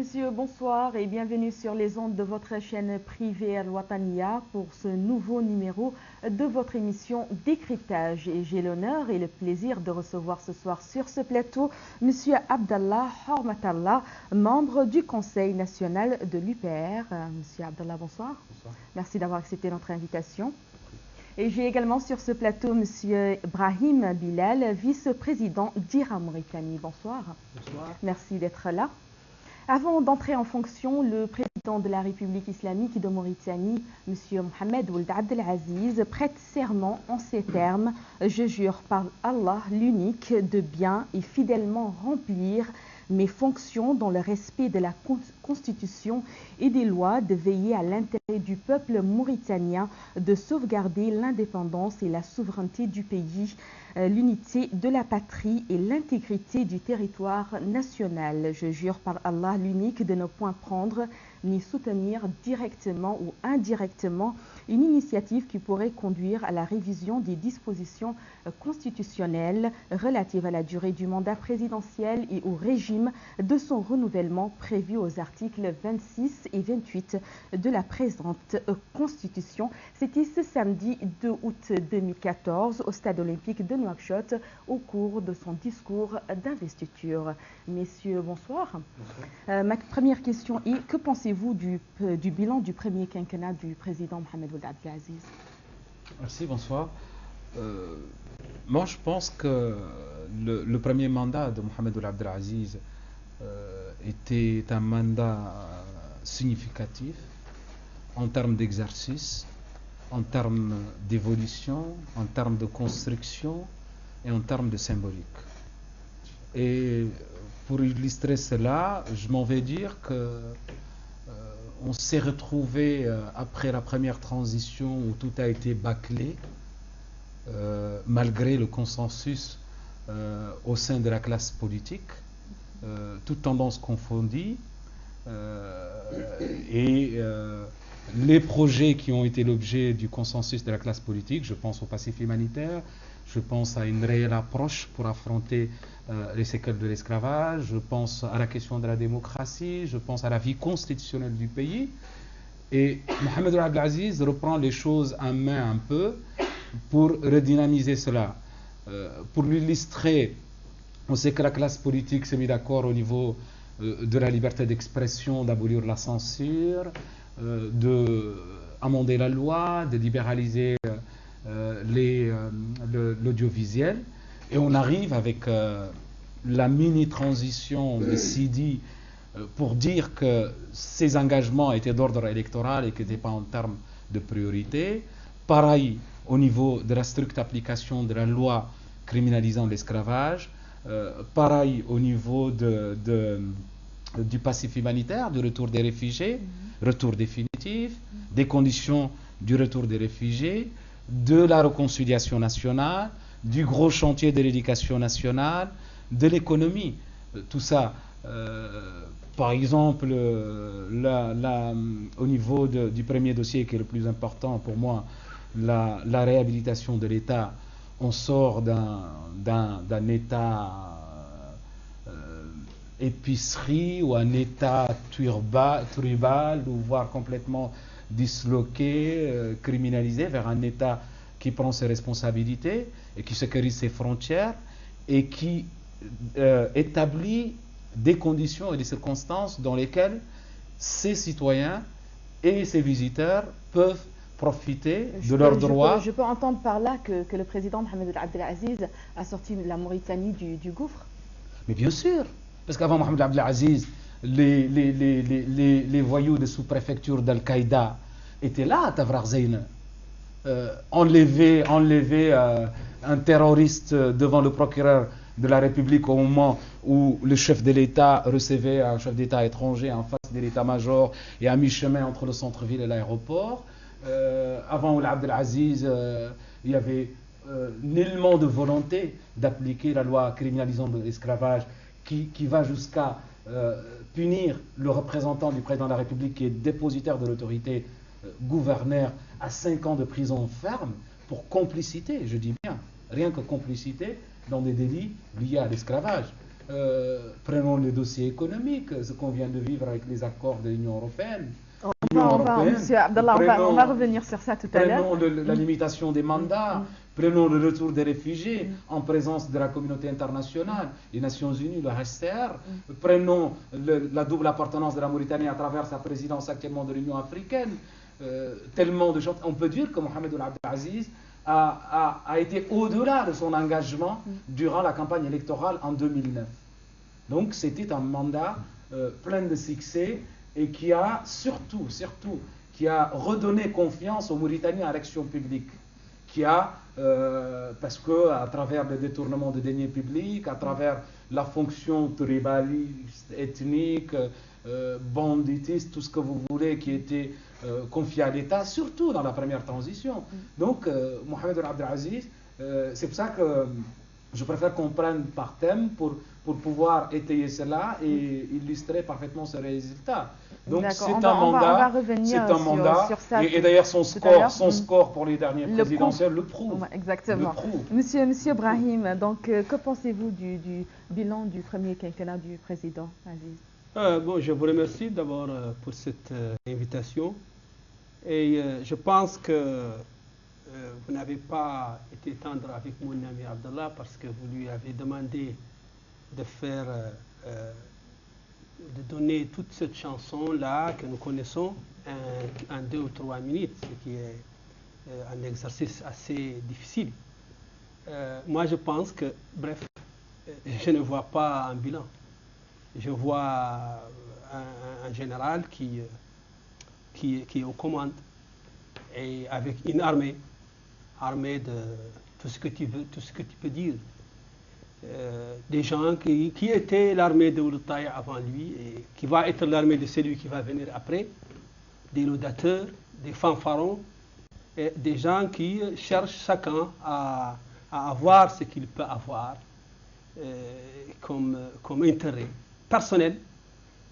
messieurs, bonsoir et bienvenue sur les ondes de votre chaîne privée Al-Wataniya pour ce nouveau numéro de votre émission Décryptage. Et j'ai l'honneur et le plaisir de recevoir ce soir sur ce plateau monsieur Abdallah Hormatallah, membre du Conseil national de l'UPR. Monsieur Abdallah, bonsoir. Bonsoir. Merci d'avoir accepté notre invitation. Et j'ai également sur ce plateau monsieur Brahim Bilal, vice-président d'IRA Mauritanie. Bonsoir. Bonsoir. Merci d'être là. Avant d'entrer en fonction, le président de la République islamique de Mauritanie, M. Mohamed Ould Abdelaziz, prête serment en ces termes: « Je jure par Allah l'unique de bien et fidèlement remplir mes fonctions dans le respect de la Constitution et des lois, de veiller à l'intérêt du peuple mauritanien, de sauvegarder l'indépendance et la souveraineté du pays, l'unité de la patrie et l'intégrité du territoire national. Je jure par Allah l'unique de ne point prendre ni soutenir directement ou indirectement une initiative qui pourrait conduire à la révision des dispositions constitutionnelles relatives à la durée du mandat présidentiel et au régime de son renouvellement prévu aux articles 26 et 28 de la présente Constitution. » C'était ce samedi 2 août 2014 au stade olympique de Nouakchott au cours de son discours d'investiture. Messieurs, bonsoir. Bonsoir. Ma première question est: que pensez-vous du bilan du premier quinquennat du président Mohamed Ould Abdelaziz? Merci, bonsoir. Moi, je pense que le premier mandat de Mohamed Ould Abdelaziz était un mandat significatif en termes d'exercice, en termes d'évolution, en termes de construction et en termes de symbolique. Et pour illustrer cela, je m'en vais dire que on s'est retrouvé après la première transition où tout a été bâclé, malgré le consensus au sein de la classe politique, toutes tendances confondues, et les projets qui ont été l'objet du consensus de la classe politique, je pense au passif humanitaire, je pense à une réelle approche pour affronter les séquelles de l'esclavage, je pense à la question de la démocratie, je pense à la vie constitutionnelle du pays. Et Mohamed Ould Abdelaziz reprend les choses en main un peu pour redynamiser cela. Pour l'illustrer, on sait que la classe politique s'est mise d'accord au niveau de la liberté d'expression, d'abolir la censure, d'amender la loi, de libéraliser l'audiovisuel. Et on arrive avec la mini-transition de Sidi pour dire que ces engagements étaient d'ordre électoral et qu'ils n'étaient pas en termes de priorité. Pareil au niveau de la stricte application de la loi criminalisant l'esclavage. Pareil au niveau du passif humanitaire, du retour des réfugiés, retour définitif, des conditions du retour des réfugiés, de la réconciliation nationale, du gros chantier de l'éducation nationale, de l'économie. Tout ça, par exemple, au niveau du premier dossier qui est le plus important pour moi, la réhabilitation de l'État. On sort d'un État épicerie ou un État tribal, ou voire complètement disloqué, criminalisé, vers un État qui prend ses responsabilités et qui sécurise ses frontières et qui établit des conditions et des circonstances dans lesquelles ses citoyens et ses visiteurs peuvent profiter de leurs droits. Je peux entendre par là que le président Mohamed Ould Abdelaziz a sorti la Mauritanie du gouffre? Mais bien sûr, parce qu'avant Mohamed Ould Abdelaziz, les voyous de sous-préfecture d'Al-Qaïda étaient là à Tafraq Zeyn. Enlever un terroriste devant le procureur de la République au moment où le chef de l'État recevait un chef d'État étranger en face de l'état-major et à mi-chemin entre le centre-ville et l'aéroport. Avant Ould Abdelaziz, il y avait nullement de volonté d'appliquer la loi criminalisant l'esclavage qui va jusqu'à punir le représentant du président de la République qui est dépositaire de l'autorité gouvernaire à 5 ans de prison ferme pour complicité, je dis bien, rien que complicité dans des délits liés à l'esclavage. Prenons les dossiers économiques, ce qu'on vient de vivre avec les accords de l'Union européenne. Monsieur Abdallah, on va revenir sur ça tout à l'heure. Prenons la limitation des mandats, prenons le retour des réfugiés en présence de la communauté internationale, les Nations Unies, le HCR. Prenons la double appartenance de la Mauritanie à travers sa présidence actuellement de l'Union africaine. Tellement de choses. On peut dire que Mohamed Ould Abdel Aziz a été au-delà de son engagement durant la campagne électorale en 2009. Donc c'était un mandat plein de succès et qui a surtout, qui a redonné confiance aux Mauritaniens à l'action publique. Parce que à travers le détournement de deniers publics, à travers la fonction tribaliste, ethnique, banditiste, tout ce que vous voulez, qui était confié à l'État, surtout dans la première transition. Donc, Mohamed Ould Abdel Aziz, c'est pour ça que je préfère qu'on prenne par thème pour pouvoir étayer cela et illustrer parfaitement ce résultat. Donc c'est un mandat, sur ça et d'ailleurs son score pour les dernières présidentielles le prouve. Exactement. Monsieur Brahim, donc que pensez-vous du bilan du premier quinquennat du président Aziz? Bon, je vous remercie d'abord pour cette invitation et je pense que vous n'avez pas été tendre avec mon ami Abdallah parce que vous lui avez demandé de faire, de donner toute cette chanson-là que nous connaissons en 2 ou 3 minutes, ce qui est un exercice assez difficile. Moi, je pense que, bref, je ne vois pas un bilan. Je vois un général qui est aux commandes et avec une armée de tout ce que tu veux, tout ce que tu peux dire. Des gens qui étaient l'armée de Ould Taya avant lui et qui va être l'armée de celui qui va venir après, des laudateurs, des fanfarons, et des gens qui cherchent chacun à avoir ce qu'il peut avoir comme intérêt personnel.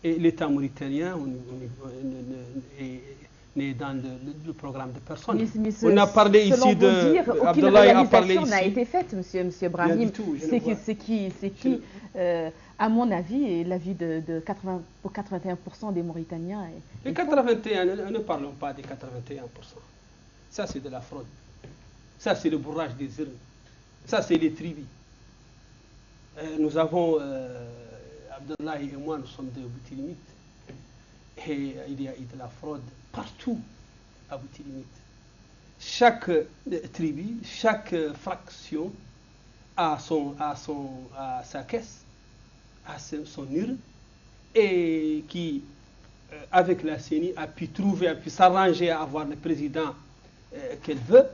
Et l'État mauritanien n'est dans le programme de personne. On a parlé ici de... Abdallah a parlé ici. N'a été faite, monsieur Brahim. C'est qui à mon avis, et l'avis de 81% des Mauritaniens... Les 81, ne parlons pas des 81%. Ça, c'est de la fraude. Ça, c'est le bourrage des urnes. Ça, c'est les tribus. Nous avons... Abdallah et moi, nous sommes de Boutilimite. Et il y a de la fraude partout à Boutilimite. Chaque tribu, chaque fraction a sa caisse, a son urne, et qui, avec la CENI, a pu s'arranger à avoir le président qu'elle veut,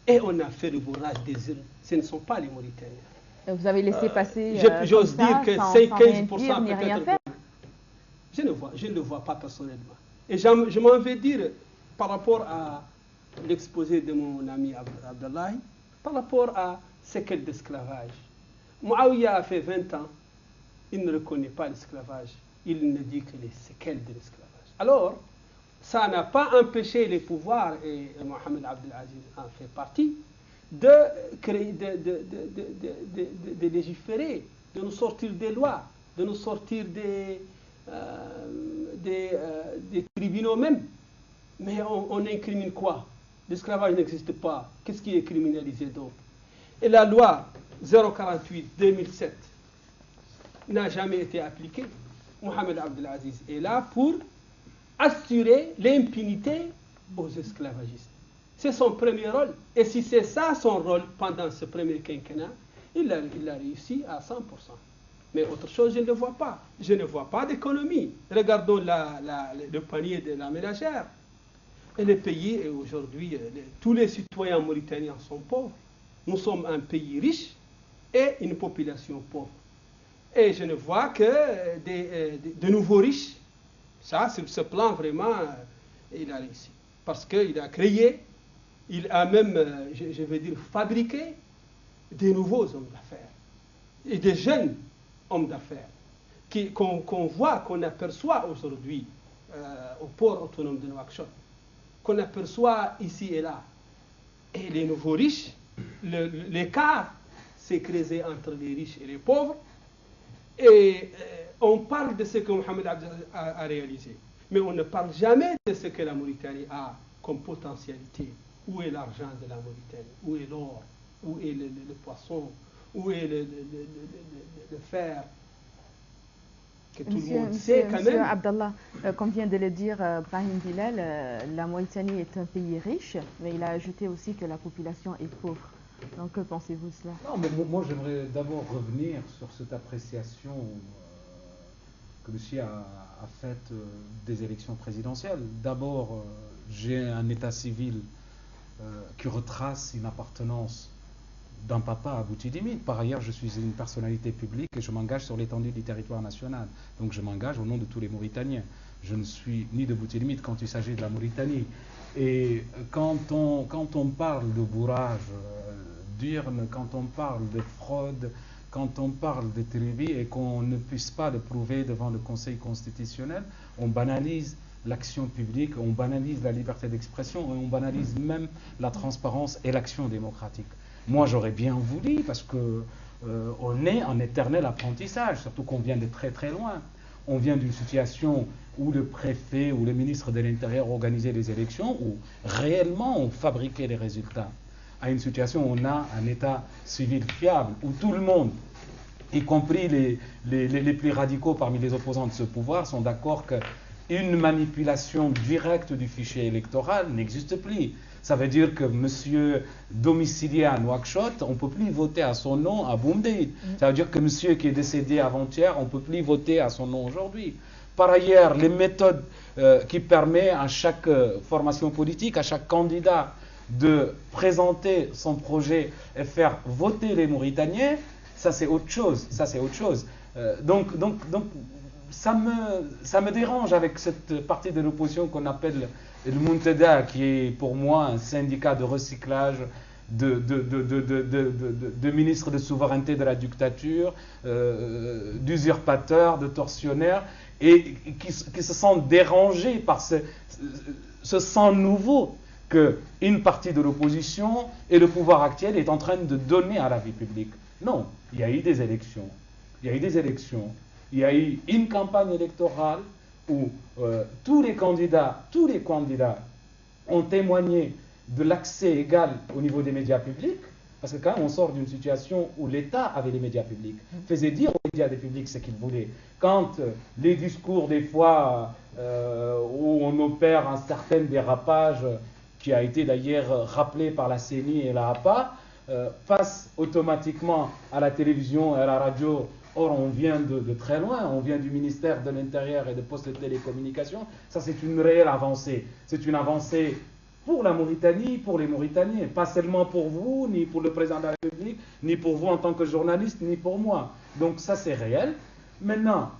et on a fait le bourrage des urnes. Ce ne sont pas les Mauritaniens. Vous avez laissé passer. J'ose dire que c'est 15% peut-être. Je ne le vois pas personnellement. Et je m'en vais dire par rapport à l'exposé de mon ami Abdallah, par rapport à séquelles d'esclavage. Mouawiya a fait 20 ans, il ne reconnaît pas l'esclavage, il ne dit que les séquelles de l'esclavage. Alors, ça n'a pas empêché les pouvoirs, et Mohamed Abdel Aziz en fait partie, de légiférer, de nous sortir des lois, de nous sortir des tribunaux même. Mais on incrimine quoi? L'esclavage n'existe pas. Qu'est-ce qui est criminalisé donc? Et la loi 048-2007 n'a jamais été appliquée. Mohamed Abdel Aziz est là pour assurer l'impunité aux esclavagistes. C'est son premier rôle. Et si c'est ça son rôle pendant ce premier quinquennat, il a réussi à 100%. Mais autre chose, je ne le vois pas. Je ne vois pas d'économie. Regardons le panier de la ménagère. Et le pays, aujourd'hui, tous les citoyens mauritaniens sont pauvres. Nous sommes un pays riche et une population pauvre. Et je ne vois que de nouveaux riches. Ça, sur ce plan, vraiment, il a réussi. Parce qu'il a créé, il a même, je vais dire, fabriqué des nouveaux hommes d'affaires. Et des jeunes hommes d'affaires qu'on voit, qu'on aperçoit aujourd'hui au port autonome de Nouakchott, qu'on aperçoit ici et là. Et les nouveaux riches, l'écart s'est creusé entre les riches et les pauvres. Et on parle de ce que Mohamed a réalisé, mais on ne parle jamais de ce que la Mauritanie a comme potentialité. Où est l'argent de la Mauritanie? Où est l'or? Où est le poisson? Où est le fer? Que tout le monde sait quand Monsieur même. Abdallah, comme vient de le dire Brahim Bilal, la Mauritanie est un pays riche, mais il a ajouté aussi que la population est pauvre. Donc, que pensez-vous de cela? Non, mais moi j'aimerais d'abord revenir sur cette appréciation que monsieur a faite des élections présidentielles. D'abord, j'ai un état civil qui retrace une appartenance d'un papa à Boutidimit. Par ailleurs, je suis une personnalité publique et je m'engage sur l'étendue du territoire national. Donc je m'engage au nom de tous les Mauritaniens. Je ne suis ni de Boutidimit quand il s'agit de la Mauritanie. Et quand on parle de bourrage d'urnes, quand on parle de fraude, quand on parle de tribu et qu'on ne puisse pas le prouver devant le Conseil constitutionnel, on banalise l'action publique, on banalise la liberté d'expression et on banalise même la transparence et l'action démocratique. Moi, j'aurais bien voulu, parce que on est en éternel apprentissage, surtout qu'on vient de très très loin. On vient d'une situation où le préfet ou le ministre de l'Intérieur organisaient les élections, où réellement on fabriquait les résultats, à une situation où on a un état civil fiable, où tout le monde, y compris les plus radicaux parmi les opposants de ce pouvoir, sont d'accord qu'une manipulation directe du fichier électoral n'existe plus. Ça veut dire que monsieur domicilié à Nouakchott, on ne peut plus voter à son nom à Boumdé. Ça veut dire que monsieur qui est décédé avant-hier, on ne peut plus voter à son nom aujourd'hui. Par ailleurs, les méthodes qui permettent à chaque formation politique, à chaque candidat de présenter son projet et faire voter les Mauritaniens, ça c'est autre chose. Ça c'est autre chose. Donc ça me dérange avec cette partie de l'opposition qu'on appelle le Muntada, qui est pour moi un syndicat de recyclage de ministres de souveraineté de la dictature, d'usurpateurs, de tortionnaires, et qui se sentent dérangés par ce sang nouveau qu'une partie de l'opposition et le pouvoir actuel est en train de donner à la vie publique. Non, il y a eu des élections. Il y a eu des élections. Il y a eu une campagne électorale où tous les candidats ont témoigné de l'accès égal au niveau des médias publics, parce que quand même on sort d'une situation où l'État avait les médias publics, faisait dire aux médias publics ce qu'il voulait. Quand les discours des fois où on opère un certain dérapage, qui a été d'ailleurs rappelé par la CENI et la APA, passe automatiquement à la télévision et à la radio. Or, on vient de très loin, on vient du ministère de l'Intérieur et de Postes et Télécommunications. Ça, c'est une réelle avancée. C'est une avancée pour la Mauritanie, pour les Mauritaniens. Pas seulement pour vous, ni pour le président de la République, ni pour vous en tant que journaliste, ni pour moi. Donc ça, c'est réel. Maintenant,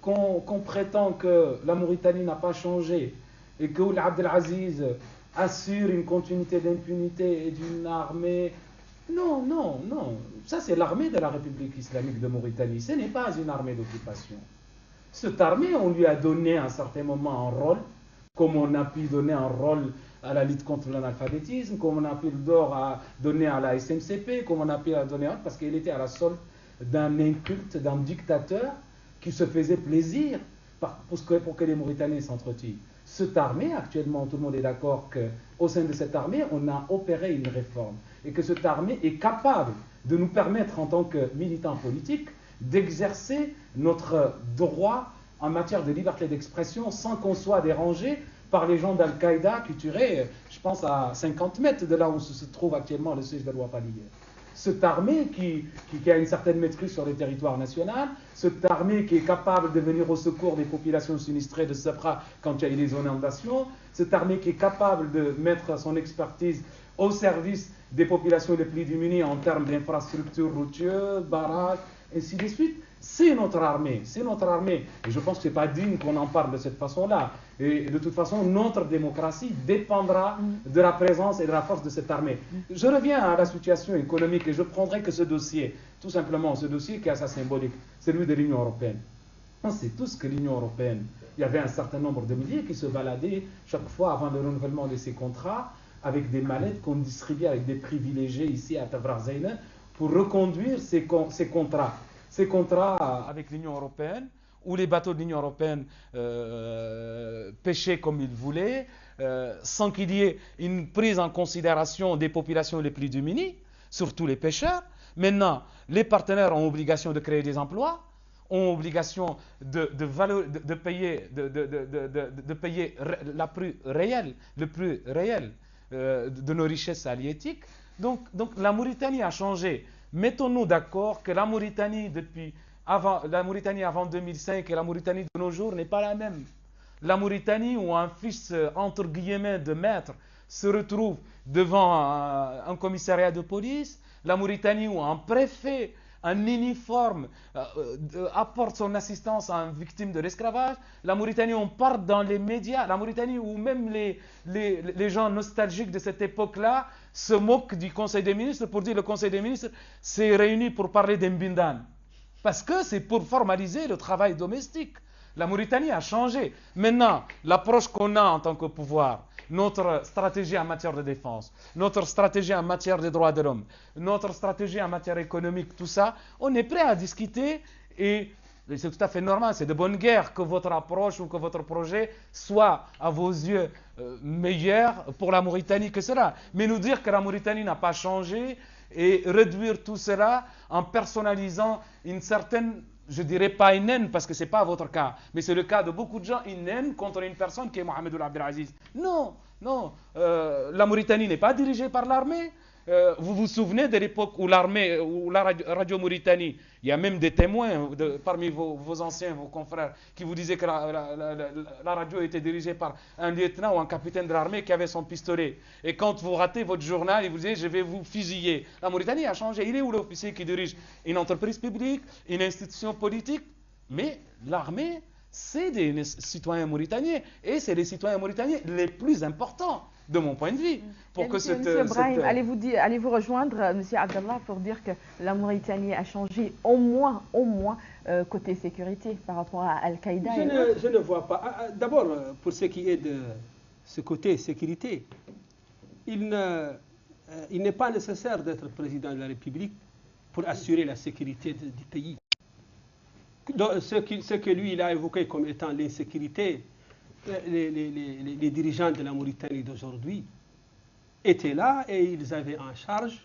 qu'on prétend que la Mauritanie n'a pas changé et que Ould Abdelaziz assure une continuité d'impunité et d'une armée... Non. Ça, c'est l'armée de la République islamique de Mauritanie. Ce n'est pas une armée d'occupation. Cette armée, on lui a donné à un certain moment un rôle, comme on a pu donner un rôle à la lutte contre l'analphabétisme, comme on a pu le donner à la SMCP, comme on a pu le donner parce qu'elle était à la solde d'un inculte, d'un dictateur qui se faisait plaisir pour que les Mauritaniens s'entretuent. Cette armée, actuellement, tout le monde est d'accord qu'au sein de cette armée, on a opéré une réforme et que cette armée est capable de nous permettre, en tant que militants politiques, d'exercer notre droit en matière de liberté d'expression sans qu'on soit dérangé par les gens d'Al-Qaïda qui tueraient, je pense, à 50 mètres de là où se trouve actuellement le siège de Wafali. Cette armée qui a une certaine maîtrise sur le territoire national, cette armée qui est capable de venir au secours des populations sinistrées de Safra quand il y a eu des inondations, cette armée qui est capable de mettre son expertise au service des populations les plus démunies en termes d'infrastructures routières, barrages, ainsi de suite. C'est notre armée, Et je pense que ce n'est pas digne qu'on en parle de cette façon-là. Et de toute façon, notre démocratie dépendra de la présence et de la force de cette armée. Je reviens à la situation économique et je prendrai que ce dossier, tout simplement ce dossier qui a sa symbolique, celui de l'Union européenne. On sait tous que l'Union européenne, il y avait un certain nombre de milliers qui se baladaient chaque fois avant le renouvellement de ces contrats, avec des mallettes qu'on distribuait avec des privilégiés ici à Tavrazaïne pour reconduire ces contrats. ces contrats avec l'Union européenne, où les bateaux de l'Union européenne pêchaient comme ils voulaient, sans qu'il y ait une prise en considération des populations les plus démunies, surtout les pêcheurs. Maintenant, les partenaires ont obligation de créer des emplois, ont obligation de payer, de payer le plus réel de nos richesses halieutiques. Donc la Mauritanie a changé. Mettons-nous d'accord que la Mauritanie avant 2005 et la Mauritanie de nos jours n'est pas la même. La Mauritanie où un fils, entre guillemets, de maître se retrouve devant un commissariat de police, la Mauritanie où un préfet, un uniforme, apporte son assistance à une victime de l'esclavage, la Mauritanie où on parle dans les médias, la Mauritanie où même les gens nostalgiques de cette époque-là se moquent du Conseil des ministres pour dire que le Conseil des ministres s'est réuni pour parler d'Mbindan. Parce que c'est pour formaliser le travail domestique. La Mauritanie a changé. Maintenant, l'approche qu'on a en tant que pouvoir, notre stratégie en matière de défense, notre stratégie en matière des droits de l'homme, notre stratégie en matière économique, tout ça, on est prêt à discuter et c'est tout à fait normal, c'est de bonne guerre que votre approche ou que votre projet soit à vos yeux meilleur pour la Mauritanie que cela. Mais nous dire que la Mauritanie n'a pas changé et réduire tout cela en personnalisant une certaine, je dirais pas une haine parce que ce n'est pas votre cas, mais c'est le cas de beaucoup de gens, une haine contre une personne qui est Mohamed Ould Abdelaziz. Non, la Mauritanie n'est pas dirigée par l'armée. Vous vous souvenez de l'époque où l'armée, ou la radio Mauritanie, il y a même des témoins parmi vos anciens, vos confrères, qui vous disaient que la radio était dirigée par un lieutenant ou un capitaine de l'armée qui avait son pistolet. Et quand vous ratez votre journal, il vous dit je vais vous fusiller. La Mauritanie a changé. Il est où l'officier qui dirige une entreprise publique, une institution politique? Mais l'armée, c'est des citoyens mauritaniens. Et c'est les citoyens mauritaniens les plus importants, de mon point de vue. Monsieur Brahim, allez-vous rejoindre M. Abdallah pour dire que la Mauritanie a changé au moins côté sécurité par rapport à Al-Qaïda? Je ne vois pas. D'abord, pour ce qui est de ce côté sécurité, il n'est pas nécessaire d'être président de la République pour assurer la sécurité du pays. Donc, ce que lui il a évoqué comme étant l'insécurité, les dirigeants de la Mauritanie d'aujourd'hui étaient là et ils avaient en charge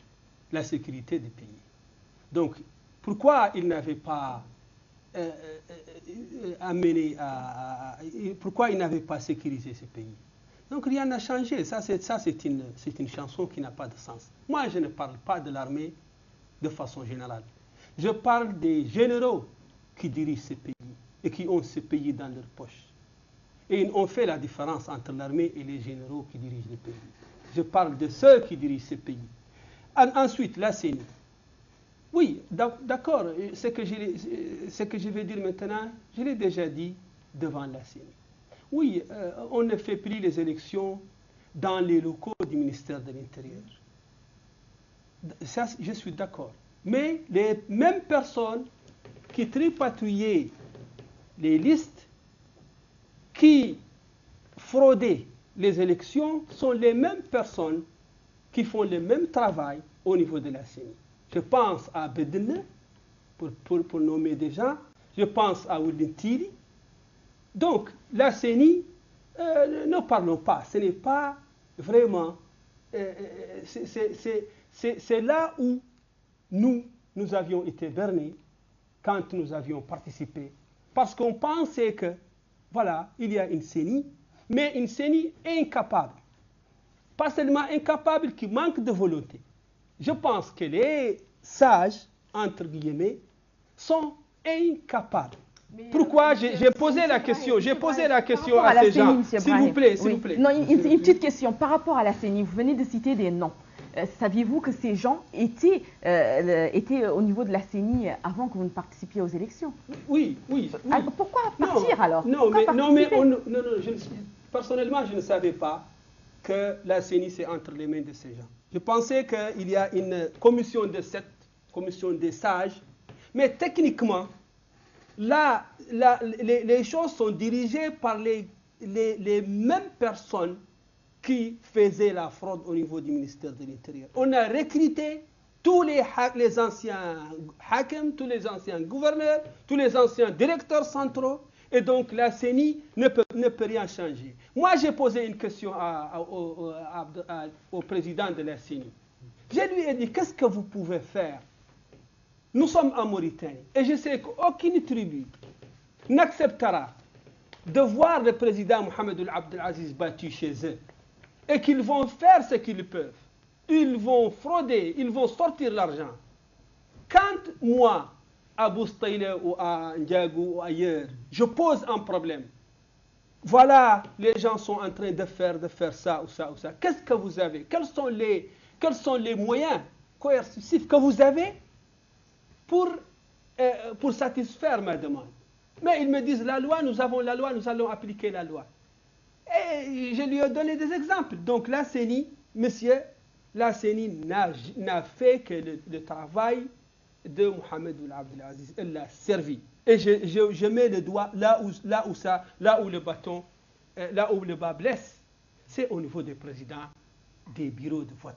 la sécurité du pays. Donc, pourquoi ils n'avaient pas pourquoi ils n'avaient pas sécurisé ce pays? Donc, rien n'a changé. Ça, c'est une chanson qui n'a pas de sens. Moi, je ne parle pas de l'armée de façon générale. Je parle des généraux qui dirigent ce pays et qui ont ce pays dans leur poche. Et on fait la différence entre l'armée et les généraux qui dirigent le pays. Je parle de ceux qui dirigent ce pays. Ensuite, la CENI. Oui, d'accord, ce que je vais dire maintenant, je l'ai déjà dit devant la CENI. Oui, on ne fait plus les élections dans les locaux du ministère de l'Intérieur. Ça, je suis d'accord. Mais les mêmes personnes qui tripatouillaient les listes, qui fraudaient les élections, sont les mêmes personnes qui font le même travail au niveau de la CENI. Je pense à Bedene, pour nommer des gens, je pense à Oulintiri. Donc, la CENI, ne parlons pas, ce n'est pas vraiment... c'est là où nous avions été bernés quand nous avions participé. Parce qu'on pensait que, voilà, il y a une CENI, mais une CENI incapable. Pas seulement incapable, qui manque de volonté. Je pense que les sages, entre guillemets, sont incapables. Mais pourquoi j'ai posé la question? J'ai posé la question à ces gens. S'il vous plaît, s'il vous plaît. Non, une petite question. Par rapport à la CENI, vous venez de citer des noms. Saviez-vous que ces gens étaient au niveau de la CENI avant que vous ne participiez aux élections? Oui. Alors, pourquoi partir alors? Personnellement, je ne savais pas que la CENI c'est entre les mains de ces gens. Je pensais qu'il y a une commission de 7, commission des sages, mais techniquement, là, les choses sont dirigées par les mêmes personnes qui faisaient la fraude au niveau du ministère de l'Intérieur. On a recruté tous les anciens hakim, tous les anciens gouverneurs, tous les anciens directeurs centraux, et donc la CENI ne peut rien changer. Moi, j'ai posé une question au président de la CENI. Je lui ai dit, qu'est-ce que vous pouvez faire? Nous sommes en Mauritanie, et je sais qu'aucune tribu n'acceptera de voir le président Mohamed Ould Abdel Aziz battu chez eux, et qu'ils vont faire ce qu'ils peuvent. Ils vont frauder, ils vont sortir l'argent. Quand moi, à Boustaïle ou à Ndiagou ou ailleurs, je pose un problème, voilà, les gens sont en train de faire ça ou ça ou ça. Qu'est-ce que vous avez? Quels sont les moyens coercitifs que vous avez pour satisfaire ma demande? Mais ils me disent, la loi, nous avons la loi, nous allons appliquer la loi. Et je lui ai donné des exemples. Donc la CENI, monsieur, la CENI n'a fait que le travail de Mohamed Ould Abdel Aziz. Elle l'a servi. Et je mets le doigt là où le bâton, là où le bas blesse. C'est au niveau des présidents des bureaux de vote.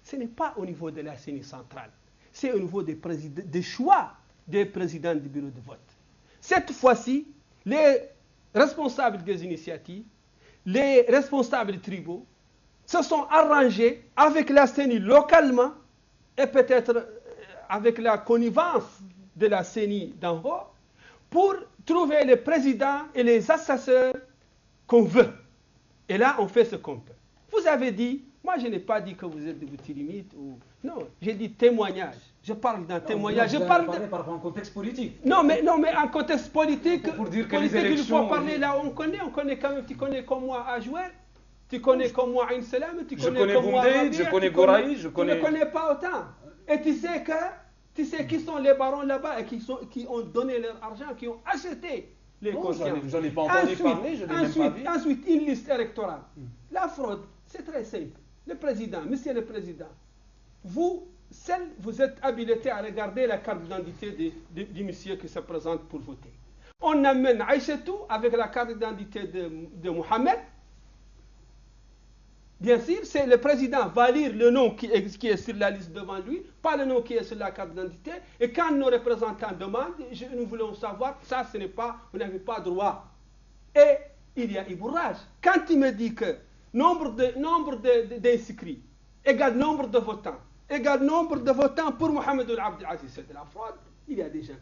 Ce n'est pas au niveau de la CENI centrale. C'est au niveau des choix des présidents du bureau de vote. Cette fois-ci, les responsables des initiatives, les responsables tribaux, se sont arrangés avec la CENI localement et peut-être avec la connivence de la CENI d'en haut pour trouver les présidents et les assesseurs qu'on veut. Et là, on fait ce qu'on peut. Vous avez dit, moi je n'ai pas dit que vous êtes de Boutilimites ou... Non, j'ai dit témoignage. Je parle d'un témoignage. Je parle par rapport à un contexte politique. Non, mais en contexte politique, pour dire que politique, les élections... il faut parler là où on connaît quand même. Tu connais comme moi Ajouer, tu connais comme moi Ain Salam, tu connais comme moi Boumdé, je connais Goraï, je connais... Tu ne connais pas autant. Et tu sais qui sont les barons là-bas et qui ont donné leur argent, qui ont acheté les consciences. Je n'en ai pas entendu parler, je n'ai même pas vu. Ensuite, une liste électorale. La fraude, c'est très simple. Le président, monsieur le président, vous êtes habilité à regarder la carte d'identité du monsieur qui se présente pour voter. On amène Aïchetou avec la carte d'identité de Mohamed. Bien sûr, c'est le président va lire le nom qui est sur la liste devant lui, pas le nom qui est sur la carte d'identité. Et quand nos représentants demandent, nous voulons savoir, ça, ce n'est pas, vous n'avez pas droit. Et il y a ibourage. Quand il me dit que nombre d'inscrits égale nombre de votants, égale nombre de votants pour Mohamed Ould Abdel Aziz, c'est de la fraude. Il y a des gens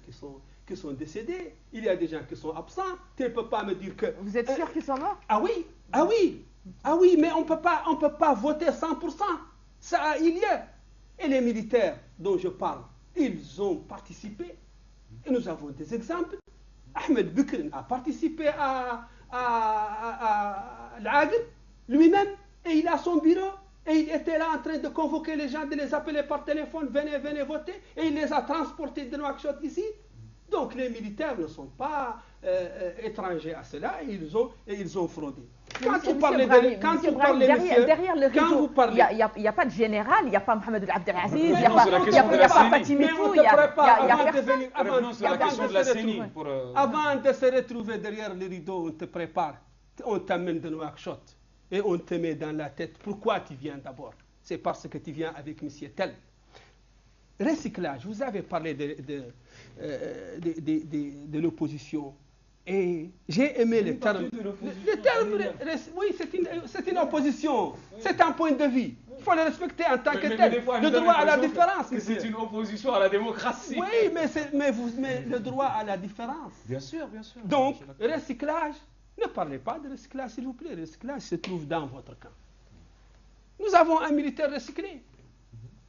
qui sont décédés, il y a des gens qui sont absents. Tu ne peux pas me dire que... Vous êtes sûr qu'ils sont morts? Ah oui, ah oui. Ah oui, mais on ne peut pas voter 100%. Ça, il y a. Et les militaires dont je parle, ils ont participé. Et nous avons des exemples. Ahmed Bukrin a participé à l'Agd lui-même. Et il a son bureau. Et il était là en train de convoquer les gens, de les appeler par téléphone. Venez voter. Et il les a transportés de Nouakchott ici. Donc les militaires ne sont pas étrangers à cela. Et ils ont fraudé. Quand vous parlez derrière le rideau, il n'y a pas de général, il n'y a pas Mohamed Ould Abdel Aziz, il n'y a pas Fatimitou, il n'y a personne. Revenons sur la question de la CENI. Avant de se retrouver derrière le rideau, on te prépare, on t'amène de Nouakchott et on te met dans la tête. Pourquoi tu viens d'abord? C'est parce que tu viens avec M. Tel. Recyclage, vous avez parlé de l'opposition. Et j'ai aimé le terme. Oui, c'est une opposition. C'est un point de vue. Il faut le respecter en tant que tel. Le droit à la différence. C'est une opposition à la démocratie. Oui, mais le droit à la différence. Bien sûr, bien sûr. Donc, recyclage, ne parlez pas de recyclage, s'il vous plaît. Le recyclage se trouve dans votre camp. Nous avons un militaire recyclé.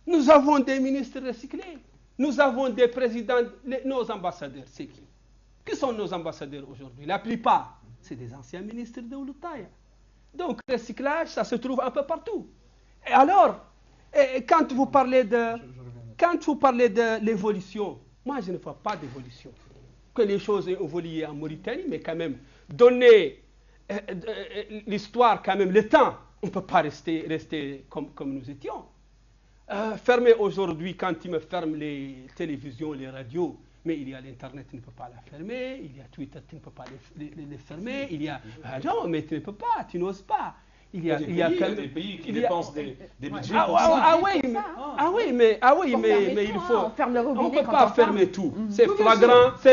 Nous avons des ministres recyclés. Nous avons des présidents, nos ambassadeurs, c'est qui? Qui sont nos ambassadeurs aujourd'hui? La plupart, c'est des anciens ministres de Ouloutaya. Donc, le recyclage, ça se trouve un peu partout. Et alors, quand vous parlez de l'évolution, moi, je ne vois pas d'évolution. Que les choses aient évolué en Mauritanie, mais quand même, donner l'histoire, quand même, le temps, on ne peut pas rester comme nous étions. Fermer aujourd'hui, quand ils me ferment les télévisions, les radios, mais il y a l'Internet, tu ne peux pas la fermer, il y a Twitter, tu ne peux pas les fermer, il y a... non, mais tu ne peux pas, tu n'oses pas. il y a des pays qui dépensent des budgets. Oui, mais il faut. On ferme le robinet. On ne peut pas fermer tout. C'est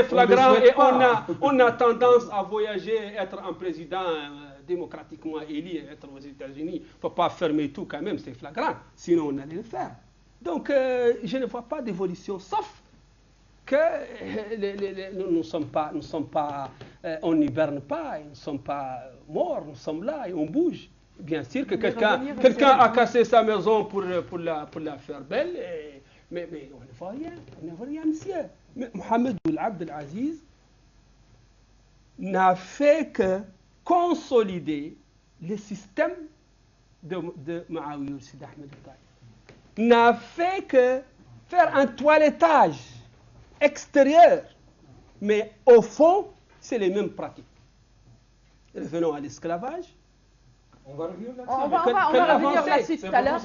flagrant et on a tendance à voyager, être un président démocratiquement élu, être aux États-Unis. Il ne faut pas fermer tout quand même, c'est flagrant. Sinon, on allait le faire. Donc, je ne vois pas d'évolution, sauf que nous ne sommes pas, on n'hiberne pas, nous ne sommes pas morts, nous sommes là et on bouge. Bien sûr que quelqu'un a cassé sa maison pour la faire belle, mais on ne voit rien, monsieur. Mais Mohamed Ould Abdel Aziz n'a fait que consolider le système de Maouia Sidi Ahmed Taï. N'a fait que faire un toilettage extérieur, mais au fond, c'est les mêmes pratiques. Revenons à l'esclavage. On va revenir là-dessus. On va revenir là-dessus tout à l'heure.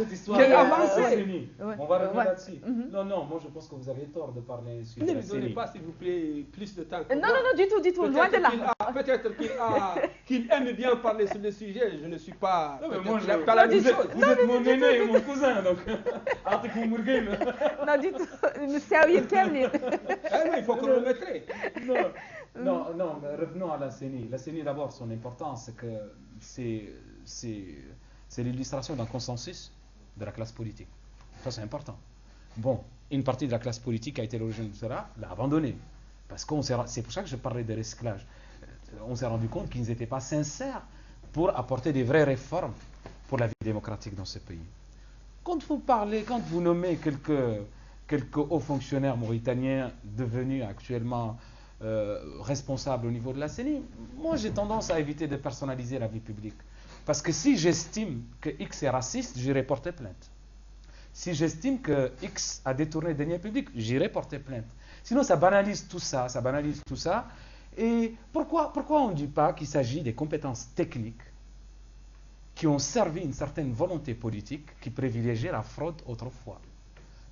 On va revenir là-dessus. Non, moi je pense que vous avez tort de parler sur ne me donnez pas, s'il vous plaît, plus de temps. Non, du tout, loin de là. Peut-être qu'il aime bien parler sur le sujet, je ne suis pas... Non, mais moi, vous êtes mon aîné et mon cousin, donc... Non, du tout. Il faut chronométrer. Non, mais revenons à la CENI. La CENI, d'abord, son importance, c'est que c'est l'illustration d'un consensus de la classe politique. Ça, c'est important. Bon, une partie de la classe politique a été l'origine de cela, l'a abandonné. Parce que c'est pour ça que je parlais de recyclage. On s'est rendu compte qu'ils n'étaient pas sincères pour apporter des vraies réformes pour la vie démocratique dans ce pays. Quand vous nommez quelques hauts fonctionnaires mauritaniens devenus actuellement responsables au niveau de la CENI, moi j'ai tendance à éviter de personnaliser la vie publique. Parce que si j'estime que X est raciste, j'irai porter plainte. Si j'estime que X a détourné des deniers publics, j'irai porter plainte. Sinon, ça banalise tout ça. Et pourquoi on ne dit pas qu'il s'agit des compétences techniques qui ont servi une certaine volonté politique qui privilégiait la fraude autrefois.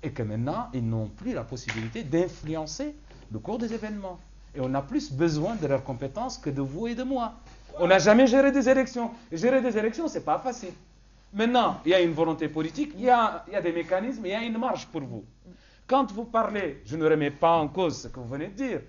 Et que maintenant, ils n'ont plus la possibilité d'influencer le cours des événements. Et on a plus besoin de leurs compétences que de vous et de moi. On n'a jamais géré des élections. Gérer des élections, ce n'est pas facile. Maintenant, il y a une volonté politique, il y a des mécanismes, il y a une marge pour vous. Quand vous parlez, je ne remets pas en cause ce que vous venez de dire,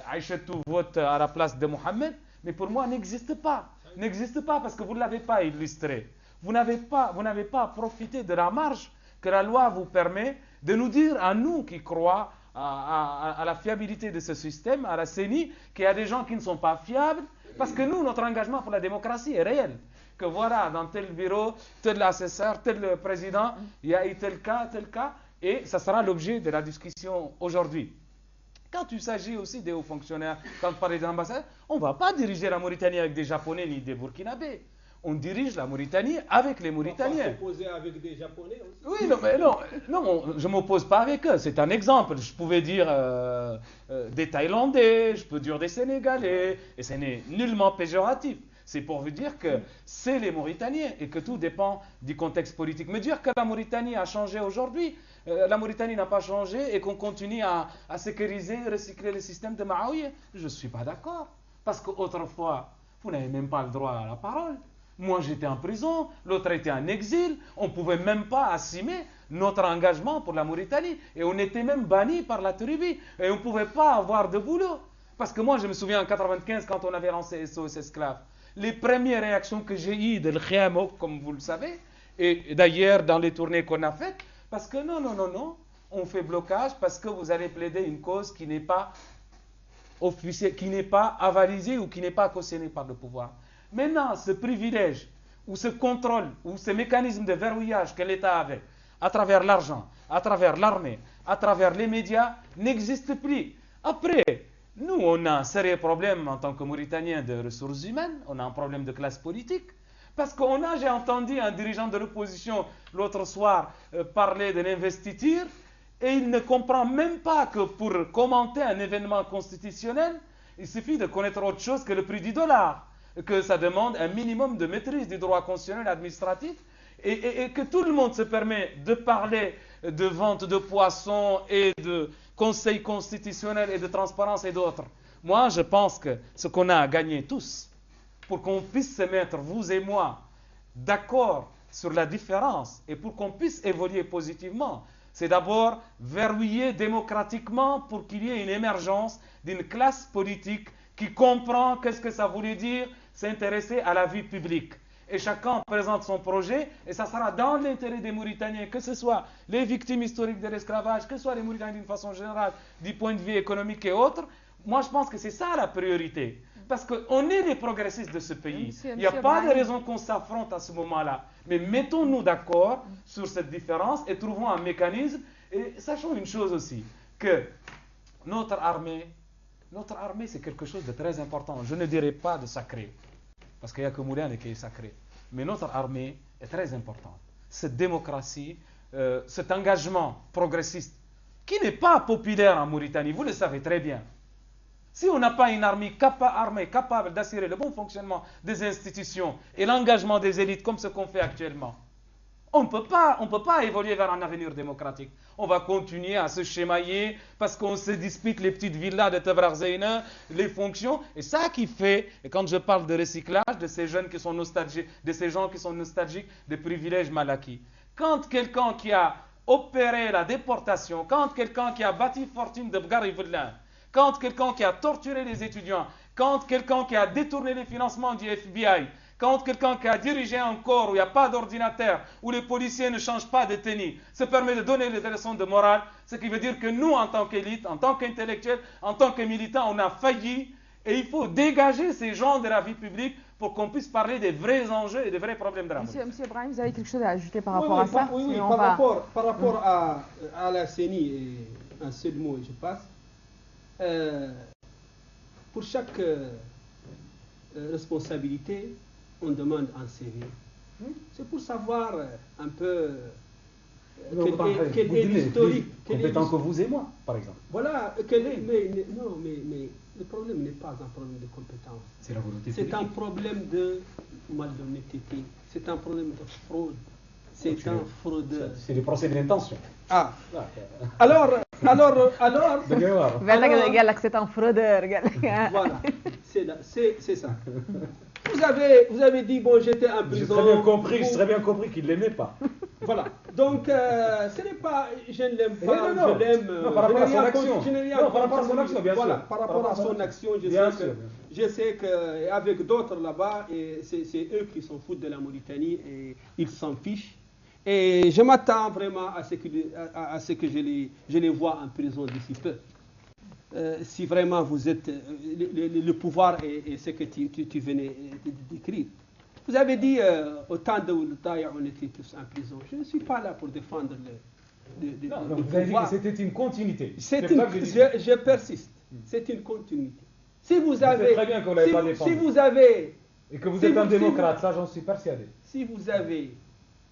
Aïchatou vote à la place de Mohamed, mais pour moi, n'existe pas. N'existe pas parce que vous ne l'avez pas illustré. Vous n'avez pas profité de la marge que la loi vous permet de nous dire, à nous qui croient à la fiabilité de ce système, à la CENI, qu'il y a des gens qui ne sont pas fiables, parce que nous, notre engagement pour la démocratie est réel. Que voilà, dans tel bureau, tel assesseur, tel président, il y a eu tel cas, et ça sera l'objet de la discussion aujourd'hui. Quand il s'agit aussi des hauts fonctionnaires, quand on parle des ambassadeurs, on ne va pas diriger la Mauritanie avec des Japonais ni des Burkinabés. On dirige la Mauritanie avec les Mauritaniens. On va s'opposer avec des Japonais aussi. Oui, non, je ne m'oppose pas avec eux. C'est un exemple. Je pouvais dire des Thaïlandais, je peux dire des Sénégalais, et ce n'est nullement péjoratif. C'est pour vous dire que c'est les Mauritaniens et que tout dépend du contexte politique. Mais dire que la Mauritanie a changé aujourd'hui, la Mauritanie n'a pas changé et qu'on continue à sécuriser, recycler le système de Maouia, je ne suis pas d'accord. Parce qu'autrefois, vous n'avez même pas le droit à la parole. Moi, j'étais en prison, l'autre était en exil. On ne pouvait même pas assumer notre engagement pour la Mauritanie. Et on était même banni par la Turquie. Et on ne pouvait pas avoir de boulot. Parce que moi, je me souviens en 1995, quand on avait lancé SOS Esclaves, les premières réactions que j'ai eues de l'Khiamo, comme vous le savez, et d'ailleurs dans les tournées qu'on a faites, parce que non, on fait blocage parce que vous allez plaider une cause qui n'est pas officielle, qui n'est pas avalisée ou qui n'est pas cautionnée par le pouvoir. Maintenant, ce privilège, ou ce contrôle, ou ce mécanisme de verrouillage que l'État avait, à travers l'argent, à travers l'armée, à travers les médias, n'existe plus. Après, nous, on a un sérieux problème en tant que Mauritaniens de ressources humaines, on a un problème de classe politique, parce j'ai entendu un dirigeant de l'opposition l'autre soir parler de l'investiture, et il ne comprend même pas que pour commenter un événement constitutionnel, il suffit de connaître autre chose que le prix du dollar, que ça demande un minimum de maîtrise du droit constitutionnel et administratif, et que tout le monde se permet de parler de vente de poissons et de conseil constitutionnel et de transparence et d'autres. Moi, je pense que ce qu'on a à gagner tous, pour qu'on puisse se mettre, vous et moi, d'accord sur la différence et pour qu'on puisse évoluer positivement, c'est d'abord verrouiller démocratiquement pour qu'il y ait une émergence d'une classe politique qui comprend qu'est-ce que ça voulait dire s'intéresser à la vie publique. Et chacun présente son projet et ça sera dans l'intérêt des Mauritaniens, que ce soit les victimes historiques de l'esclavage, que ce soit les Mauritaniens d'une façon générale, du point de vue économique et autres. Moi, je pense que c'est ça la priorité. Parce qu'on est les progressistes de ce pays. Il n'y a pas de raison qu'on s'affronte à ce moment-là. Mais mettons-nous d'accord sur cette différence et trouvons un mécanisme. Et sachons une chose aussi, que notre armée, c'est quelque chose de très important. Je ne dirais pas de sacré, parce qu'il n'y a que Moulane qui est sacré. Mais notre armée est très importante. Cette démocratie, cet engagement progressiste, qui n'est pas populaire en Mauritanie, vous le savez très bien. Si on n'a pas une armée capable d'assurer le bon fonctionnement des institutions et l'engagement des élites comme ce qu'on fait actuellement, on ne peut pas évoluer vers un avenir démocratique. On va continuer à se schémailler parce qu'on se dispute les petites villas de Tebrar Zeyna, les fonctions. Et ça qui fait, et quand je parle de recyclage, de ces jeunes qui sont nostalgiques, de ces gens qui sont nostalgiques des privilèges mal acquis. Quand quelqu'un qui a opéré la déportation, quand quelqu'un qui a bâti fortune de Bgari-Voudlan, quand quelqu'un qui a torturé les étudiants, quand quelqu'un qui a détourné les financements du FBI, quand quelqu'un qui a dirigé un corps où il n'y a pas d'ordinateur, où les policiers ne changent pas de tenue, se permet de donner des leçons de morale, ce qui veut dire que nous, en tant qu'élite, en tant qu'intellectuels, en tant que militants, on a failli. Et il faut dégager ces gens de la vie publique pour qu'on puisse parler des vrais enjeux et des vrais problèmes de la Mauritanie. Monsieur Ibrahim, vous avez quelque chose à ajouter par rapport à ça? Oui, par rapport à la CENI, et un seul mot et je passe. Pour chaque responsabilité, on demande un CV. C'est pour savoir un peu quel est l'historique. Compétent que vous et moi, par exemple. Voilà, mais le problème n'est pas un problème de compétence. C'est la volonté politique. C'est un problème de malhonnêteté. C'est un problème de fraude. C'est un fraudeur. C'est des procès d'intention. Ah. Alors. قال لك c'est un fraudeur. Voilà, c'est ça. Vous avez dit, bon, j'étais en prison. J'ai très bien compris qu'il ne l'aimait pas. Voilà. Donc, ce n'est pas, je ne l'aime pas, non. je l'aime. Non, par rapport à son action. Non, par rapport à son action, bien sûr. Voilà, par rapport à son action, je sais qu'avec d'autres là-bas, c'est eux qui s'en foutent de la Mauritanie et ils s'en fichent. Et je m'attends vraiment à ce que je les vois en prison d'ici peu. Si vraiment vous êtes le pouvoir et ce que tu venais d'écrire. Vous avez dit au temps de Oultaï, on était tous en prison. Je ne suis pas là pour défendre le vous avez dit que c'était une continuité. Je persiste. C'est une continuité. Si vous avez, très bien que vous l'avez pas défendu. Si vous avez, et que vous êtes un démocrate, ça j'en suis persuadé. Si vous avez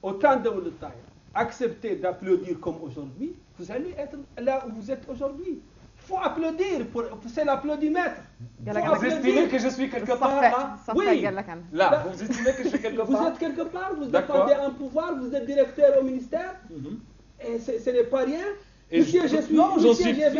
au temps de Oultaï accepté d'applaudir comme aujourd'hui, vous allez être là où vous êtes aujourd'hui. Il faut applaudir, c'est l'applaudimètre. Vous estimez que je suis quelque part là? Oui. Là, vous estimez que je suis quelque part? Vous êtes quelque part, vous défendez un pouvoir, vous êtes directeur au ministère, et ce n'est pas rien. Monsieur, je suis fier.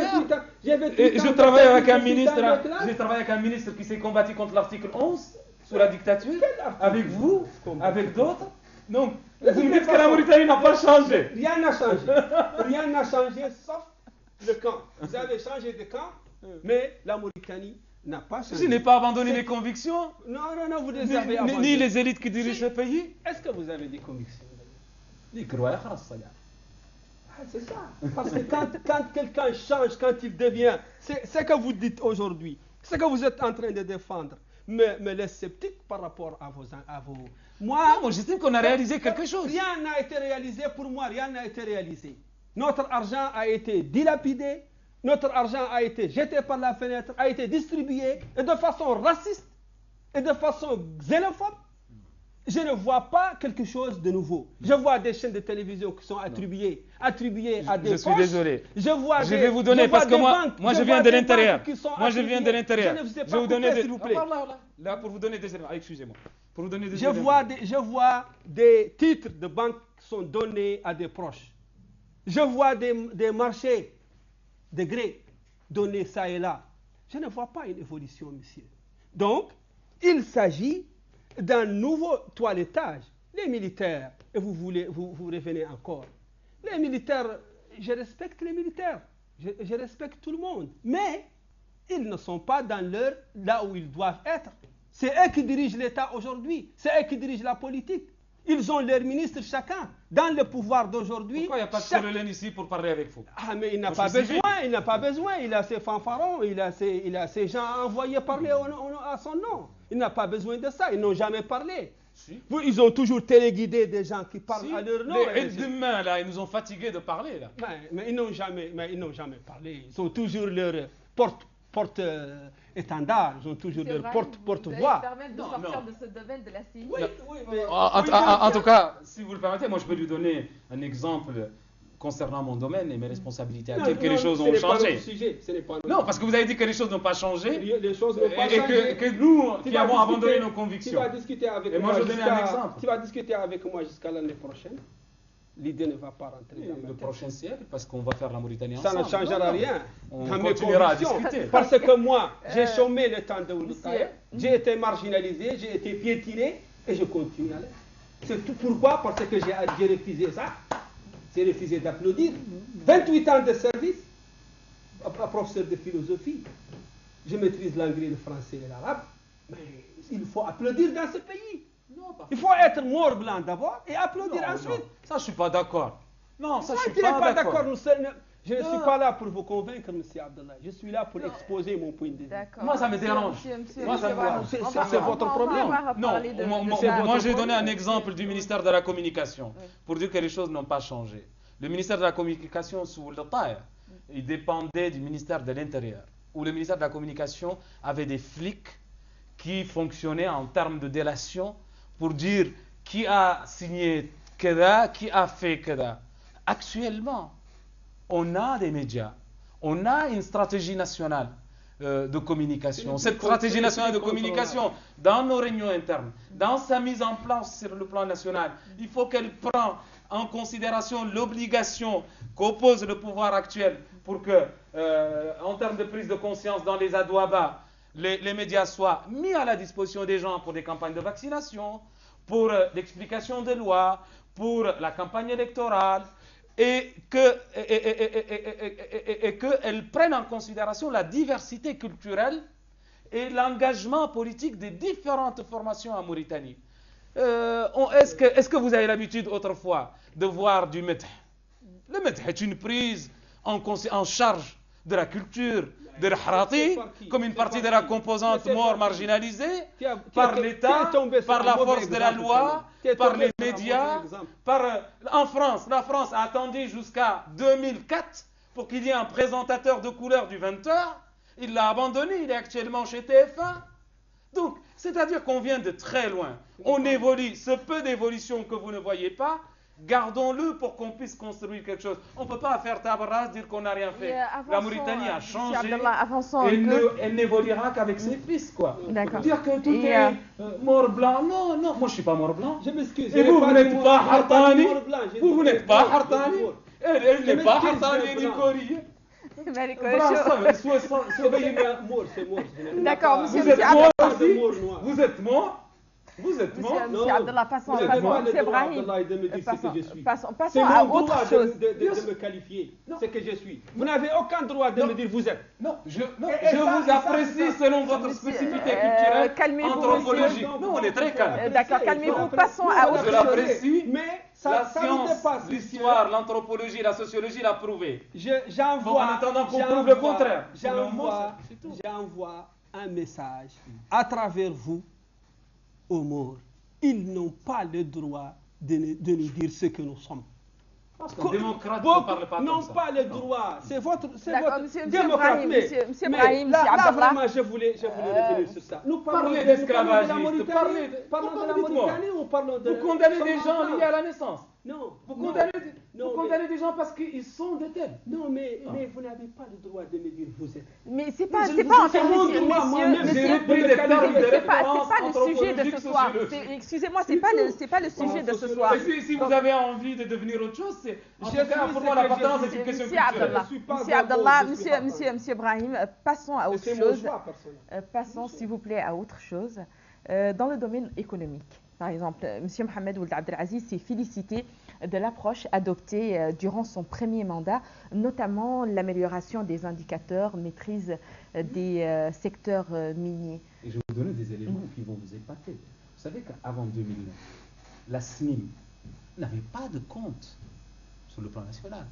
Et je travaille avec un ministre qui s'est combattu contre l'article 11 sous la dictature, avec vous, avec d'autres. Donc, vous me dites que la Mauritanie n'a pas changé. Rien n'a changé. Rien n'a changé sauf le camp. Vous avez changé de camp, mais la Mauritanie n'a pas changé. Je n'ai pas abandonné mes convictions. Non, vous les avez abandonnées. Ni les élites qui dirigent le pays. Est-ce que vous avez des convictions? C'est ça. Parce que quand quelqu'un change, quand il devient, c'est ce que vous dites aujourd'hui, ce que vous êtes en train de défendre, me laisse sceptique par rapport à vos... Moi, j'estime qu'on a réalisé quelque chose. Rien n'a été réalisé pour moi, rien n'a été réalisé. Notre argent a été dilapidé, notre argent a été jeté par la fenêtre, a été distribué, et de façon raciste, et de façon xénophobe. Je ne vois pas quelque chose de nouveau. Je vois des chaînes de télévision qui sont attribuées à des Je suis désolé. Je vais vous donner, parce que moi je viens de l'intérieur. Moi je viens de l'intérieur. Je vais vous donner s'il vous plaît. Là, pour vous donner des éléments. Excusez-moi. Pour vous donner des je vois des titres de banque qui sont donnés à des proches. Je vois des marchés de gré donnés ça et là. Je ne vois pas une évolution, monsieur. Donc, il s'agit d'un nouveau toilettage Les militaires, et vous revenez encore. Les militaires, je respecte les militaires. Je respecte tout le monde. Mais ils ne sont pas là où ils doivent être. C'est eux qui dirigent l'État aujourd'hui. C'est eux qui dirigent la politique. Ils ont leurs ministres chacun. Dans le pouvoir d'aujourd'hui... Pourquoi il n'y a pas de Sololène ici pour parler avec vous? Ah, mais il n'a pas besoin. Il a ses fanfarons, il a ses gens envoyés parler à son nom. Il n'a pas besoin de ça. Ils n'ont jamais parlé. Si. Ils ont toujours téléguidé des gens qui parlent à leur nom. Les demain, là, ils nous ont fatigués de parler, là. Mais ils n'ont jamais parlé. Ils ont toujours leur porte-étendard. Ils ont toujours leur porte-voix. Permettre de sortir de ce domaine de la CENI. Oui, mais... En tout cas, si vous le permettez, moi je peux lui donner un exemple concernant mon domaine et mes responsabilités actuelles, que les choses ont changé. Non, parce que vous avez dit que les choses n'ont pas changé. Les choses n'ont pas changé. Et que nous, qui avons abandonné nos convictions. Tu vas discuter avec moi, je donner un exemple. Tu vas discuter avec moi jusqu'à l'année prochaine. L'idée ne va pas rentrer dans ma tête. Le prochain siècle, parce qu'on va faire la Mauritanie ça ensemble. Ça ne changera rien. On continuera à discuter. Parce que moi, j'ai chômé le temps de Ouloutaï, j'ai été marginalisé, j'ai été piétiné, et je continue à l'être. C'est tout pourquoi? Parce que j'ai refusé ça. J'ai refusé d'applaudir. 28 ans de service, professeur de philosophie. Je maîtrise l'anglais, le français et l'arabe. Mais il faut applaudir dans ce pays. Non, il faut être mort blanc d'abord et applaudir ensuite. Non. Ça, je ne suis pas d'accord. Non, ça, je ne suis pas d'accord. Je ne suis pas là pour vous convaincre, M. Abdallah. Je suis là pour exposer mon point de vue. Moi, ça me dérange. Moi, ça me dérange. C'est votre problème. Non, moi, j'ai donné un exemple du ministère de la Communication pour dire que les choses n'ont pas changé. Le ministère de la Communication sous le Taïr, il dépendait du ministère de l'Intérieur, où le ministère de la Communication avait des flics qui fonctionnaient en termes de délation pour dire qui a signé Keda, qui a fait Keda. Actuellement, on a des médias, on a une stratégie nationale de communication. Cette stratégie nationale de communication, dans nos réunions internes, dans sa mise en place sur le plan national, il faut qu'elle prenne en considération l'obligation qu'oppose le pouvoir actuel pour que, en termes de prise de conscience dans les adouabas, les médias soient mis à la disposition des gens pour des campagnes de vaccination, pour l'explication des lois, pour la campagne électorale, et qu'elles prennent en considération la diversité culturelle et l'engagement politique des différentes formations en Mauritanie. Est-ce que vous avez l'habitude autrefois de voir du medh? Le medh est une prise en charge de la culture de l'Harati, comme une partie de la composante mort marginalisée, par l'État, par la force de la loi, par les médias. En France, la France a attendu jusqu'à 2004 pour qu'il y ait un présentateur de couleur du 20h. Il l'a abandonné, il est actuellement chez TF1. Donc, c'est-à-dire qu'on vient de très loin. On évolue, ce peu d'évolution que vous ne voyez pas, gardons-le pour qu'on puisse construire quelque chose. On ne peut pas faire table rase, dire qu'on n'a rien fait. La Mauritanie a changé et elle n'évoluera qu'avec ses fils, quoi. Dire que tout est mort blanc, non, moi je ne suis pas mort blanc. Je m'excuse. Et vous n'êtes pas Hartani. Vous n'êtes pas Hartani. Elle n'est pas Hartani ni Kori. D'accord, monsieur Vous êtes mort. Vous êtes mort. Monsieur Abdallah, passons à autre chose. De me qualifier, ce que je suis. Vous n'avez aucun droit de me dire vous êtes. Non, je vous apprécie selon votre spécificité culturelle, anthropologique. Non, on est très calme. D'accord, calmez-vous, passons à autre chose. Je l'apprécie, mais la science, l'histoire, l'anthropologie, la sociologie l'a prouvé. J'envoie, en attendant qu'on prouve le contraire. J'envoie un message à travers vous aux morts. Ils n'ont pas le droit de nous dire ce que nous sommes. Parce qu'un démocrate ne parle pas n'ont comme ça. pas le droit. C'est votre monsieur démocrate. Monsieur Brahim, là vraiment, je voulais revenir sur ça. Nous parlons d'esclavagistes. Parlons de la Mauritanie ou parlons de... Vous condamnez des gens liés à la naissance. Non. Vous condamnez des gens parce qu'ils sont de tels. Non, mais vous n'avez pas le droit de me dire vous êtes. Mais c'est pas en fait, monsieur, c'est pas le sujet de ce soir. Excusez-moi, c'est pas le sujet de ce soir. Si vous avez envie de devenir autre chose, c'est en tout cas pour moi l'appartenance est une question culturelle. Monsieur Abdallah, monsieur Brahim, passons à autre chose. Passons s'il vous plaît à autre chose. Dans le domaine économique. Par exemple, M. Mohamed Ould Abdelaziz s'est félicité de l'approche adoptée durant son premier mandat, notamment l'amélioration des indicateurs, maîtrise des secteurs miniers. Et je vais vous donner des éléments qui vont vous épater. Vous savez qu'avant 2009, la SNIM n'avait pas de compte sur le plan national.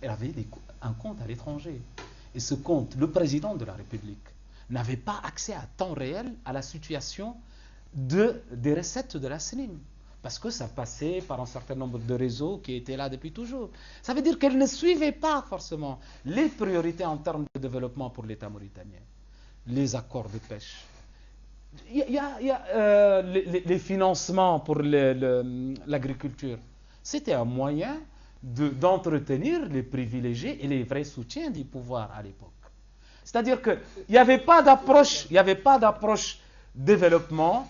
Elle avait un compte à l'étranger. Et ce compte, le président de la République n'avait pas accès à temps réel à la situation des recettes de la SNIM. Parce que ça passait par un certain nombre de réseaux qui étaient là depuis toujours. Ça veut dire qu'elle ne suivait pas forcément les priorités en termes de développement pour l'État mauritanien. Les accords de pêche. Il y a les financements pour l'agriculture. C'était un moyen d'entretenir les privilégiés et les vrais soutiens du pouvoir à l'époque. C'est-à-dire qu'il n'y avait pas d'approche développement.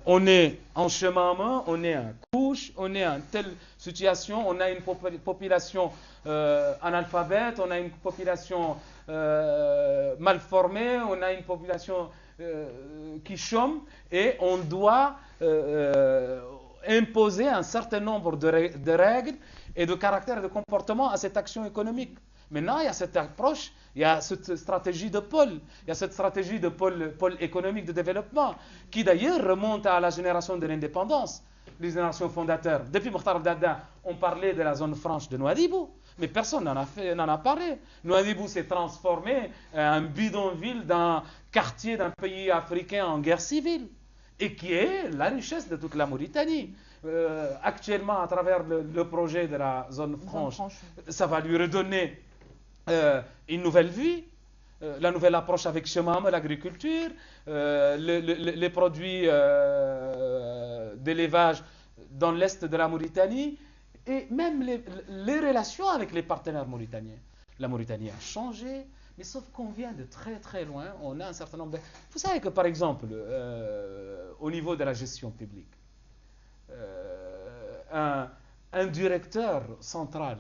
On est en chemin à main, on est en couche, on est en telle situation, on a une population analphabète, on a une population mal formée, on a une population qui chôme et on doit imposer un certain nombre de règles et de caractères et de comportements à cette action économique. Maintenant, il y a cette approche, il y a cette stratégie de pôle, il y a cette stratégie de pôle économique de développement, qui d'ailleurs remonte à la génération de l'indépendance, les générations fondateurs. Depuis Mokhtar Dada, on parlait de la zone franche de Nouadhibou, mais personne n'en a parlé. Nouadhibou s'est transformé en bidonville d'un quartier d'un pays africain en guerre civile, et qui est la richesse de toute la Mauritanie. Actuellement, à travers le projet de la zone franche, ça va lui redonner une nouvelle vie, la nouvelle approche avec Chemam, l'agriculture, les produits d'élevage dans l'est de la Mauritanie, et même les relations avec les partenaires mauritaniens. La Mauritanie a changé, mais sauf qu'on vient de très très loin, on a un certain nombre de... Vous savez que par exemple, au niveau de la gestion publique, un directeur central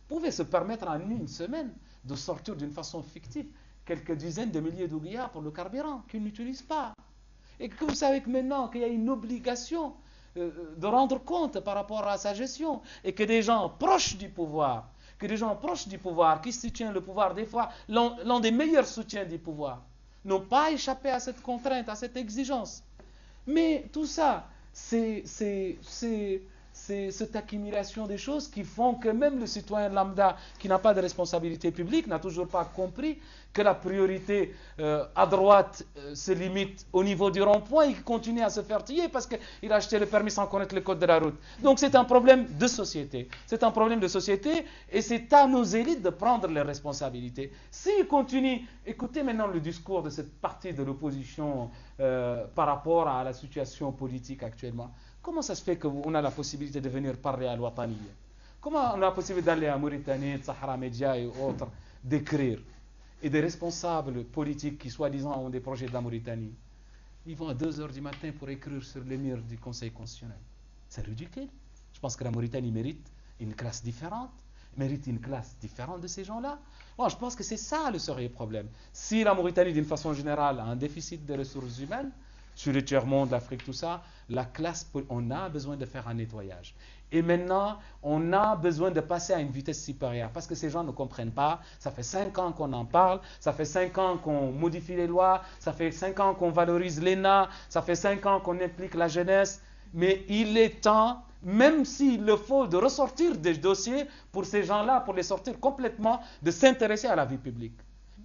pouvait se permettre en une semaine de sortir d'une façon fictive quelques dizaines de milliers d'oubliards pour le carburant qu'il n'utilise pas. Et que vous savez que maintenant qu'il y a une obligation de rendre compte par rapport à sa gestion et que des gens proches du pouvoir, qui soutiennent le pouvoir, des fois l'un des meilleurs soutiens du pouvoir, n'ont pas échappé à cette contrainte, à cette exigence. Mais tout ça, c'est cette accumulation des choses qui font que même le citoyen lambda qui n'a pas de responsabilité publique n'a toujours pas compris que la priorité à droite se limite au niveau du rond-point et qu'il continue à se faire tuer parce qu'il a acheté le permis sans connaître le code de la route. Donc c'est un problème de société. C'est un problème de société et c'est à nos élites de prendre les responsabilités. S'ils continuent, écoutez maintenant le discours de cette partie de l'opposition par rapport à la situation politique actuellement. Comment ça se fait qu'on a la possibilité de venir parler à l'Ouattaniya? Comment on a la possibilité d'aller à Mauritanie, Sahara Média et autres, d'écrire? Et des responsables politiques qui, soi-disant, ont des projets de la Mauritanie, ils vont à 2h du matin pour écrire sur les murs du Conseil constitutionnel. C'est ridicule. Je pense que la Mauritanie mérite une classe différente, de ces gens-là. Moi, je pense que c'est ça le sérieux problème. Si la Mauritanie, d'une façon générale, a un déficit de ressources humaines, sur le tiers-monde, l'Afrique, tout ça, on a besoin de faire un nettoyage. Et maintenant, on a besoin de passer à une vitesse supérieure parce que ces gens ne comprennent pas. Ça fait 5 ans qu'on en parle, ça fait 5 ans qu'on modifie les lois, ça fait 5 ans qu'on valorise l'ENA, ça fait 5 ans qu'on implique la jeunesse. Mais il est temps, même s'il le faut, de ressortir des dossiers pour ces gens-là, pour les sortir complètement, de s'intéresser à la vie publique.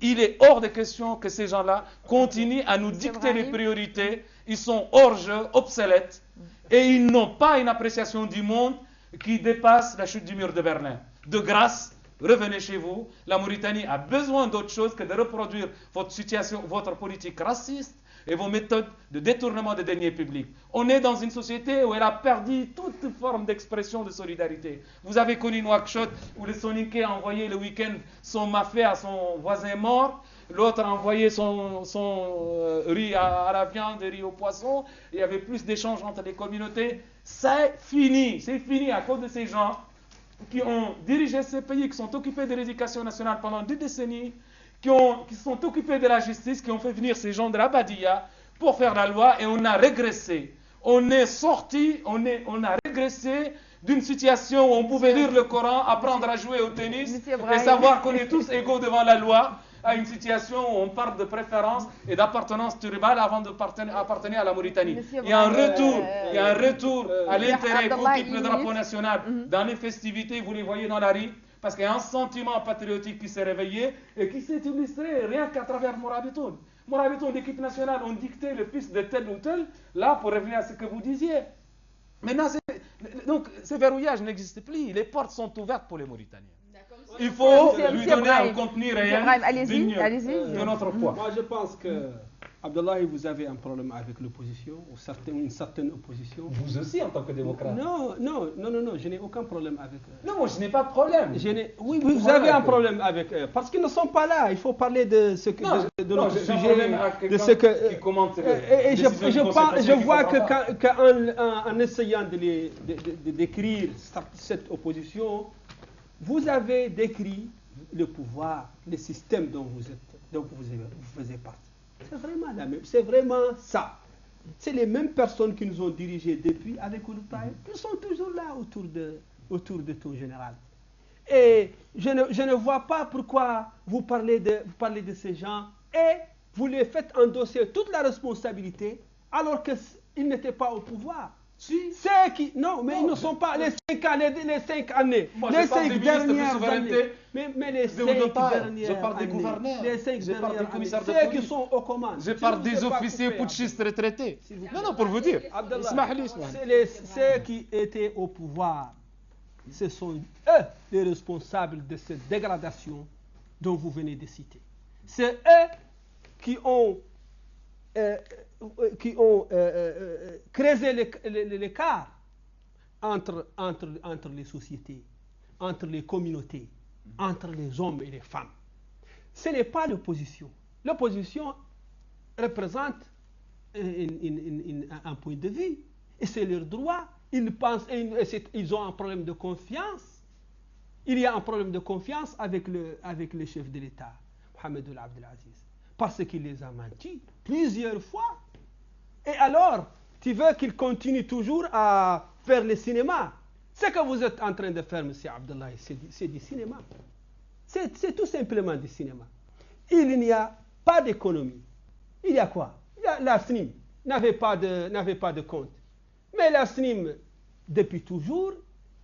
Il est hors de question que ces gens-là continuent à nous dicter les priorités. Ils sont hors jeu, obsolètes, et ils n'ont pas une appréciation du monde qui dépasse la chute du mur de Berlin. De grâce, revenez chez vous. La Mauritanie a besoin d'autre chose que de reproduire votre situation, votre politique raciste et vos méthodes de détournement des deniers publics. On est dans une société où elle a perdu toute forme d'expression de solidarité. Vous avez connu Nouakchott où le Soninké a envoyé le week-end son mafé à son voisin mort, l'autre a envoyé son riz à la viande, riz au poisson, et il y avait plus d'échanges entre les communautés. C'est fini à cause de ces gens qui ont dirigé ces pays, qui sont occupés de l'éducation nationale pendant 2 décennies, qui sont occupés de la justice, qui ont fait venir ces gens de la Badia pour faire la loi, et on a régressé. on est sorti, on a régressé d'une situation où on pouvait lire le Coran, apprendre à jouer au tennis et savoir qu'on est tous égaux devant la loi, à une situation où on parle de préférence et d'appartenance tribale avant d'appartenir à la Mauritanie. Il y a un retour à l'intérêt qu'occupe le drapeau national dans les festivités, vous les voyez dans la rue, parce qu'il y a un sentiment patriotique qui s'est réveillé et qui s'est illustré rien qu'à travers Morabitoun. Morabitoun, l'équipe nationale, ont dicté le fils de tel ou tel, là, pour revenir à ce que vous disiez. Maintenant, donc, ce verrouillage n'existe plus. Les portes sont ouvertes pour les Mauritaniens. Il faut lui donner un contenu réel de notre poids. Moi, je pense que, Abdallah, vous avez un problème avec l'opposition, ou une certaine opposition. Vous aussi, en tant que démocrate. Non, je n'ai aucun problème avec eux. Non, moi, je n'ai pas de problème. Oui, vous avez un problème avec eux, parce qu'ils ne sont pas là. Il faut parler de ce que, de notre sujet, de ce que... Qui commente et je vois qu'en essayant de décrire cette opposition, vous avez décrit le pouvoir, le système dont vous faisiez partie. C'est vraiment la même, c'est vraiment ça. C'est les mêmes personnes qui nous ont dirigés depuis avec Oultaï, qui sont toujours là autour de tout général. Et je ne vois pas pourquoi vous parlez de ces gens et vous les faites endosser toute la responsabilité alors qu'ils n'étaient pas au pouvoir. Si. Non, mais ils ne sont pas les 5 années. Moi, les je parle 5 dernières années. Mais les 5 dernières je parle des gouverneurs. Les 5 je parle des commissaires de police. police. Qui sont aux commandes. Je parle des officiers putschistes retraités. Non, pour vous dire. Ceux qui étaient au pouvoir, ce sont eux les responsables de cette dégradation dont vous venez de citer. C'est eux qui ont creusé l'écart entre les sociétés, entre les communautés, entre les hommes et les femmes. Ce n'est pas l'opposition. L'opposition représente un point de vue et c'est leur droit. Ils pensent, ils ont un problème de confiance. Il y a un problème de confiance avec le chef de l'État, Mohamed Ould Abdelaziz, parce qu'il les a menti plusieurs fois. Et alors, tu veux qu'il continue toujours à faire le cinéma? Ce que vous êtes en train de faire, M. Abdallah, c'est du cinéma. C'est tout simplement du cinéma. Il n'y a pas d'économie. Il y a quoi? La SNIM n'avait pas de compte. Mais la SNIM, depuis toujours,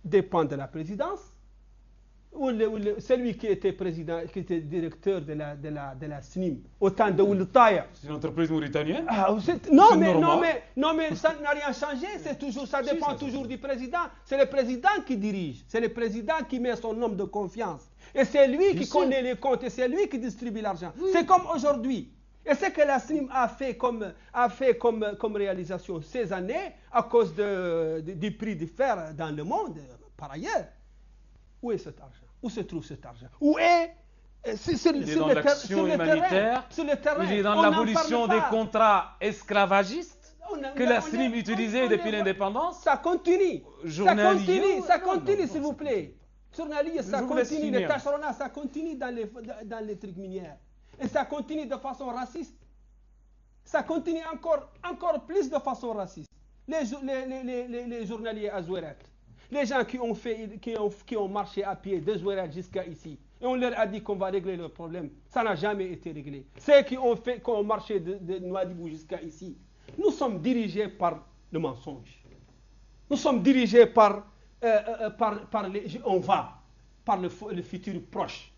dépend de la présidence. Celui qui était président, qui était directeur de la SNIM, au temps de Oultaï. C'est une entreprise mauritanienne. Non, mais ça n'a rien changé. Ça dépend toujours du président. C'est le président qui dirige. C'est le président qui met son homme de confiance. Et c'est lui qui connaît les comptes et c'est lui qui distribue l'argent. Oui. C'est comme aujourd'hui. Et ce que la SNIM a fait comme réalisation ces années, à cause du prix du fer dans le monde, par ailleurs, où est cet argent? Où se trouve cet argent? Où est sur l'action humanitaire, sur le terrain. Il est dans l'abolition des contrats esclavagistes que la SNIM utilisait depuis l'indépendance. Ça continue. Ça continue, s'il vous plaît. Journaliste, ça continue. Les tâcheronnats, ça continue dans les trucs minières. Et ça continue de façon raciste. Ça continue encore plus de façon raciste. Les journaliers à Zouéret. Les gens qui ont marché à pied de Zouéret jusqu'à ici, et on leur a dit qu'on va régler le problème, ça n'a jamais été réglé. Ceux qui ont marché de Nouadhibou jusqu'à ici, nous sommes dirigés par le mensonge. Nous sommes dirigés par le futur proche.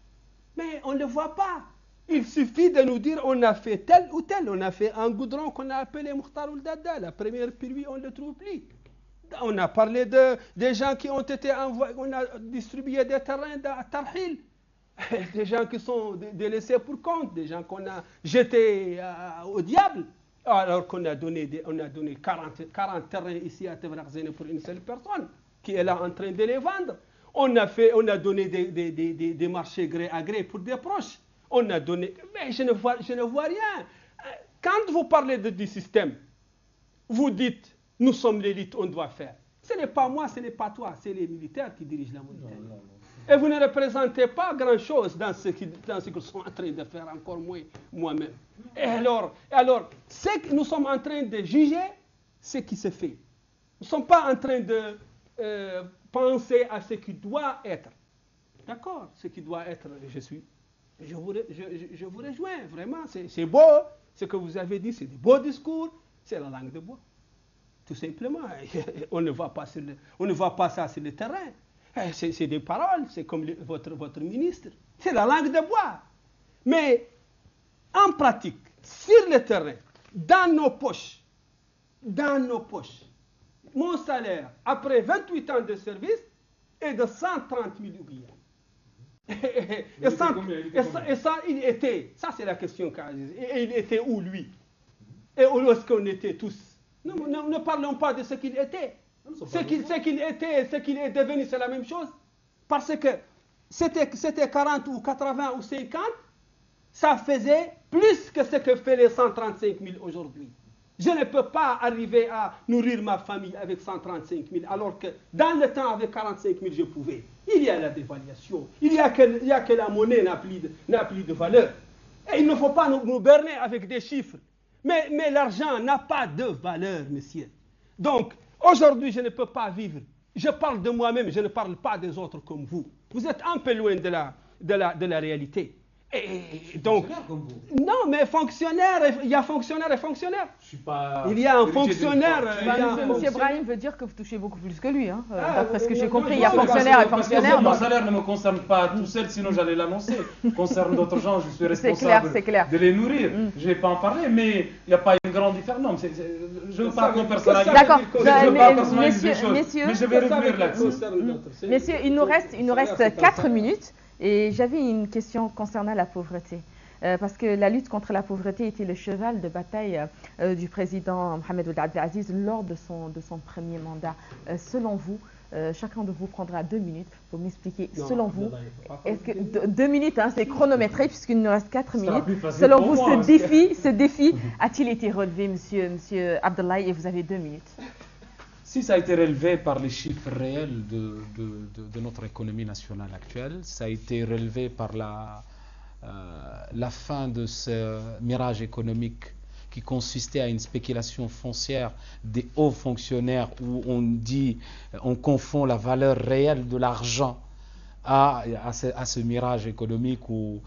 Mais on ne le voit pas. Il suffit de nous dire on a fait tel ou tel. On a fait un goudron qu'on a appelé Mokhtar Ould Daddah. La première pluie, on ne le trouve plus. On a parlé des gens qui ont été envoyés, on a distribué des terrains à Tarhil, des gens qui sont délaissés pour compte, des gens qu'on a jetés au diable, alors qu'on a donné 40 terrains ici à Tevrakhzene pour une seule personne, qui est là en train de les vendre. On a donné des marchés gré à gré pour des proches. On a donné, mais je ne vois rien. Quand vous parlez du système, vous dites, nous sommes l'élite, on doit faire. Ce n'est pas moi, ce n'est pas toi, c'est les militaires qui dirigent la Mauritanie. Non. Et vous ne représentez pas grand-chose dans ce qu'ils sont en train de faire, encore moins moi-même. Et alors, ce que nous sommes en train de juger, ce qui se fait. Nous ne sommes pas en train de penser à ce qui doit être. D'accord, ce qui doit être, je vous rejoins, vraiment, c'est beau, ce que vous avez dit, c'est des beaux discours, c'est la langue de bois. Tout simplement, on ne voit pas ça sur le terrain. C'est des paroles, c'est comme votre ministre. C'est la langue de bois. Mais en pratique, sur le terrain, dans nos poches, mon salaire, après 28 ans de service, est de 130 000 billets. Et ça, il était, ça c'est la question qu'Aziz, et il était où lui? Et où est-ce qu'on était tous? Ne parlons pas de ce qu'il était. Ce qu'il était et ce qu'il est devenu, c'est la même chose. Parce que c'était 40 ou 80 ou 50, ça faisait plus que ce que fait les 135 000 aujourd'hui. Je ne peux pas arriver à nourrir ma famille avec 135 000, alors que dans le temps, avec 45 000, je pouvais. Il y a la dévaluation. Il y a que la monnaie n'a plus de valeur. Et il ne faut pas nous berner avec des chiffres. Mais l'argent n'a pas de valeur, monsieur. Donc, aujourd'hui, je ne peux pas vivre. Je parle de moi-même, je ne parle pas des autres comme vous. Vous êtes un peu loin de la réalité. Et donc, comme vous. Non, mais fonctionnaire, il y a fonctionnaire et fonctionnaire. Je suis pas. Il y a un fonctionnaire. Monsieur Brahim veut dire que vous touchez beaucoup plus que lui. Hein. D'après ce que j'ai non, compris, non, il y a non, fonctionnaire et Parce que fonctionnaire. mon salaire ne me concerne pas tout seul, sinon j'allais l'annoncer. Concerne d'autres gens, je suis responsable C'est clair. de les nourrir. Je ne vais pas en parler, mais il n'y a pas une grande différence. Non, je ne veux pas qu'on personnalise. D'accord. Messieurs, mais je vais revenir là-dessus. Messieurs, il nous reste 4 minutes. Et j'avais une question concernant la pauvreté. Parce que la lutte contre la pauvreté était le cheval de bataille du président Mohamed Ould Abdelaziz lors de son premier mandat. Selon vous, chacun de vous prendra 2 minutes pour m'expliquer, selon vous, est-ce que 2 minutes, hein, c'est chronométré puisqu'il nous reste 4 minutes. Selon vous, ce défi a-t-il été relevé, monsieur Abdoulaye, et vous avez 2 minutes. Si ça a été relevé par les chiffres réels de notre économie nationale actuelle, ça a été relevé par la fin de ce mirage économique qui consistait à une spéculation foncière des hauts fonctionnaires où on confond la valeur réelle de l'argent à ce mirage économique où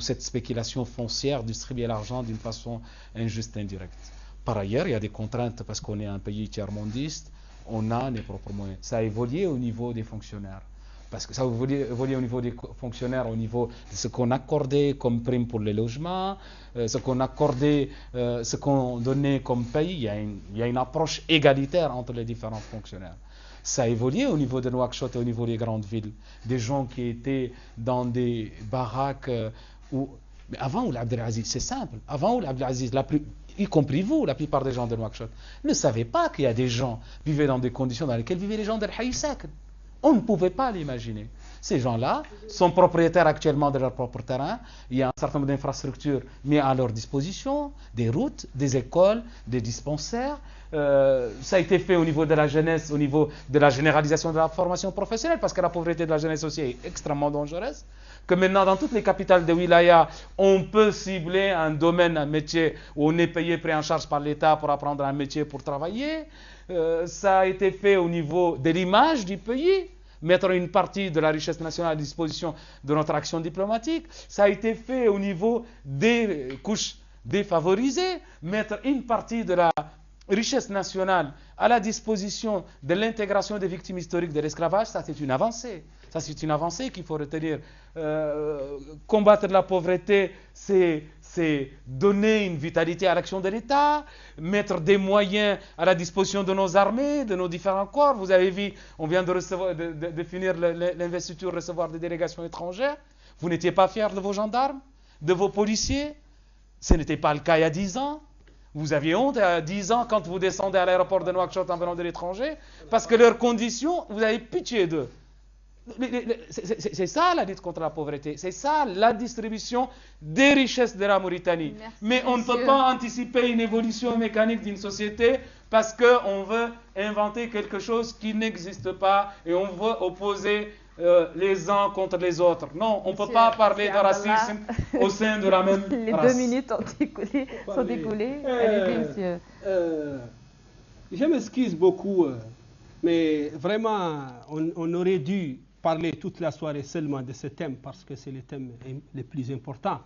cette spéculation foncière distribuait l'argent d'une façon injuste, indirecte. Par ailleurs, il y a des contraintes parce qu'on est un pays tiers-mondiste, on a nos propres moyens. Ça a évolué au niveau des fonctionnaires. Parce que ça a évolué au niveau des fonctionnaires, au niveau de ce qu'on accordait comme prime pour les logements, ce qu'on accordait, ce qu'on donnait comme pays. Il y a une approche égalitaire entre les différents fonctionnaires. Ça a évolué au niveau de Nouakchott et au niveau des grandes villes. Des gens qui étaient dans des baraques où... Mais avant Ould Abdelaziz, c'est simple. Avant Ould Abdelaziz, y compris vous, la plupart des gens de Nouakchott, ne savaient pas qu'il y a des gens qui vivaient dans des conditions dans lesquelles vivaient les gens de l'Haï Sakn. On ne pouvait pas l'imaginer. Ces gens-là sont propriétaires actuellement de leur propre terrain. Il y a un certain nombre d'infrastructures mises à leur disposition, des routes, des écoles, des dispensaires. Ça a été fait au niveau de la jeunesse, au niveau de la généralisation de la formation professionnelle, parce que la pauvreté de la jeunesse aussi est extrêmement dangereuse. Que maintenant, dans toutes les capitales de wilaya, on peut cibler un domaine, un métier où on est payé, pris en charge par l'État pour apprendre un métier, pour travailler. Ça a été fait au niveau de l'image du pays, mettre une partie de la richesse nationale à disposition de notre action diplomatique. Ça a été fait au niveau des couches défavorisées, mettre une partie de la richesse nationale à la disposition de l'intégration des victimes historiques de l'esclavage. Ça, c'est une avancée. Ça, c'est une avancée qu'il faut retenir. Combattre la pauvreté, c'est donner une vitalité à l'action de l'État, mettre des moyens à la disposition de nos armées, de nos différents corps. Vous avez vu, on vient de finir l'investiture, recevoir des délégations étrangères. Vous n'étiez pas fiers de vos gendarmes, de vos policiers. Ce n'était pas le cas il y a 10 ans. Vous aviez honte à 10 ans quand vous descendez à l'aéroport de Nouakchott en venant de l'étranger, parce que leurs conditions, vous avez pitié d'eux. C'est ça la lutte contre la pauvreté, c'est ça la distribution des richesses de la Mauritanie. Merci, mais on ne peut pas anticiper une évolution mécanique d'une société parce qu'on veut inventer quelque chose qui n'existe pas et on veut opposer les uns contre les autres. Non, on ne peut pas parler de racisme au sein de la même Les race. 2 minutes sont découlées. Allez-y, monsieur. Je m'excuse beaucoup, mais vraiment, on aurait dû parler toute la soirée seulement de ce thème parce que c'est le thème le plus important.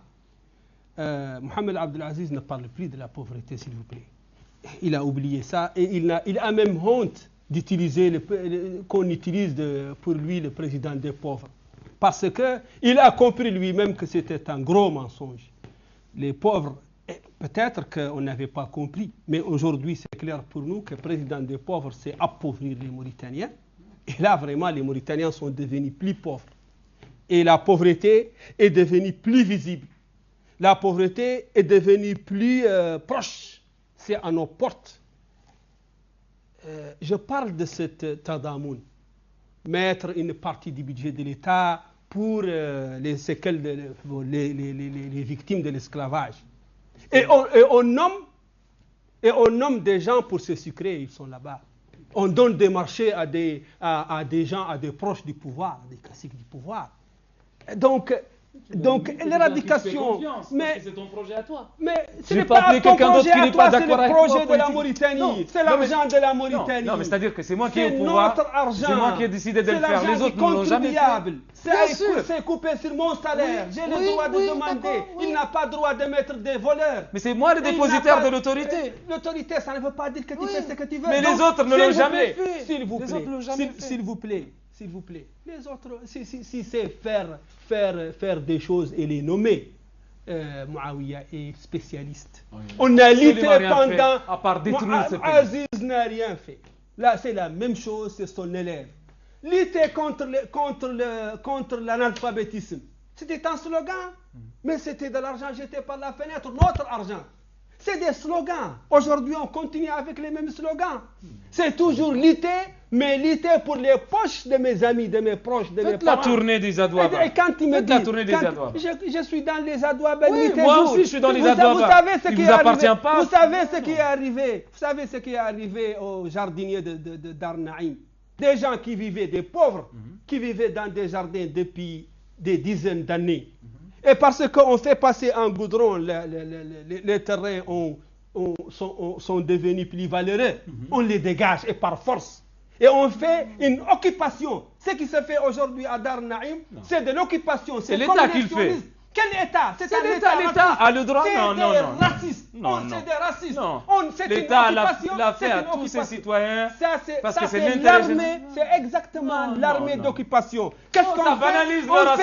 Mohamed Abdelaziz ne parle plus de la pauvreté, s'il vous plaît. Il a oublié ça et il a même honte d'utiliser qu'on utilise pour lui le président des pauvres. Parce qu'il a compris lui-même que c'était un gros mensonge. Les pauvres, peut-être qu'on n'avait pas compris, mais aujourd'hui c'est clair pour nous que le président des pauvres, c'est appauvrir les Mauritaniens. Et là, vraiment, les Mauritaniens sont devenus plus pauvres. Et la pauvreté est devenue plus visible. La pauvreté est devenue plus proche. C'est à nos portes. Je parle de cette Tadamoun. Mettre une partie du budget de l'État pour les séquelles, les victimes de l'esclavage. Et on nomme des gens pour se sucrer, ils sont là-bas. On donne des marchés à des gens, à des proches du pouvoir, des classiques du pouvoir. Donc l'éradication, mais c'est ton projet à toi. Mais ce n'est pas ton projet à toi, c'est le projet de la Mauritanie. C'est l'argent de la Mauritanie. Non, mais c'est-à-dire que c'est moi qui ai au pouvoir. C'est notre argent. C'est moi qui ai décidé de le faire. Les autres ne l'ont jamais fait. C'est coupé sur mon salaire. J'ai le droit de demander. Il n'a pas le droit de mettre des voleurs. Mais c'est moi le dépositaire de l'autorité. L'autorité, ça ne veut pas dire que tu fais ce que tu veux. Mais les autres ne l'ont jamais fait. S'il vous plaît. Les autres, si c'est faire des choses et les nommer, Mouawiya est spécialiste. Oui. On a lutté pendant... À part détruire ce pays. Aziz n'a rien fait. Là, c'est la même chose, c'est son élève. Lutter contre l'analphabétisme. C'était un slogan, mais c'était de l'argent jeté par la fenêtre, notre argent. C'est des slogans. Aujourd'hui, on continue avec les mêmes slogans. C'est toujours lutter, mais lutter pour les poches de mes amis, de mes proches, de mes parents. Faites la tournée des Adouabs. Et quand il me dit, la tournée des Adouabs. Je suis dans les Adouabs. Oui, moi aussi, je suis dans les Adouabs. Vous savez ce qui vous appartient pas. Vous savez ce qui est arrivé. Vous savez ce qui est arrivé aux jardiniers de Darnaïm. Des gens qui vivaient, des pauvres, qui vivaient dans des jardins depuis des dizaines d'années. Et parce qu'on fait passer un goudron, les terrains sont devenus plus valeureux. On les dégage et par force. Et on fait une occupation. Ce qui se fait aujourd'hui à Dar Naïm, c'est de l'occupation. C'est l'État qui le fait. Quel État? C'est l'État. L'État a le droit. Non. C'est des racistes. L'État l'a fait à tous ses citoyens. Parce que c'est l'armée. C'est exactement l'armée d'occupation. Qu'est-ce qu'on fait? Ça banalise le racisme.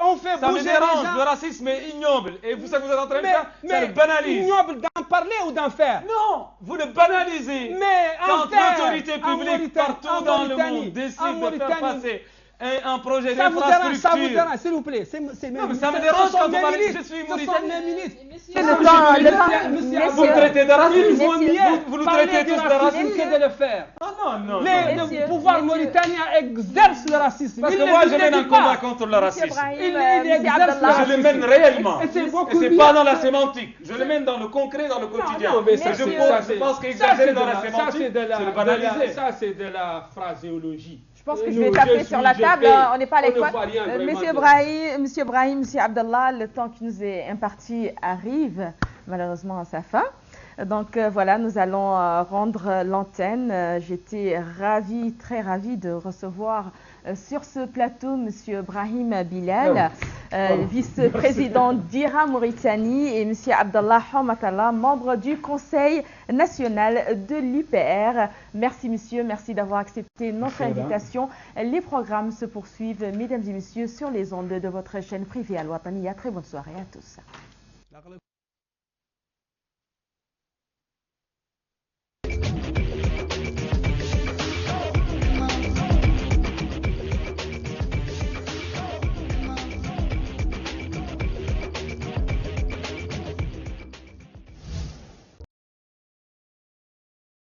On fait bouger les gens. Le racisme est ignoble. Et vous savez, vous êtes en train de faire, ça le banalise. Ignoble d'en parler ou d'en faire? Non, vous le banalisez. Mais quand l'autorité publique partout dans le monde décide de faire passer un projet d'infrastructure. Ça vous dérange, s'il vous plaît. Non, mais ça me dérange quand vous parlez. Je suis mauritanien. Vous me traitez de raciste. Vous nous traitez tous de racistes. Que de le faire. Non. Le pouvoir mauritanien exerce le racisme. Parce que moi, je mène un combat contre le racisme. Je le mène réellement. Et c'est pas dans la sémantique. Je le mène dans le concret, dans le quotidien. Je pense qu'exagérer dans la sémantique, c'est le banaliser. Ça, c'est de la phraséologie. Je pense que je vais taper sur la table, on n'est pas à l'écoute. Monsieur Brahim, Monsieur Abdallah, le temps qui nous est imparti arrive malheureusement à sa fin. Donc voilà, nous allons rendre l'antenne. J'étais ravie, très ravie de recevoir sur ce plateau Monsieur Brahim Bilal, vice-président d'IRA Mauritanie, et Monsieur Abdallah Homatala, membre du Conseil national de l'UPR. Merci monsieur, merci d'avoir accepté notre invitation. Les programmes se poursuivent, mesdames et messieurs, sur les ondes de votre chaîne privée Al Wataniya. Très bonne soirée à tous.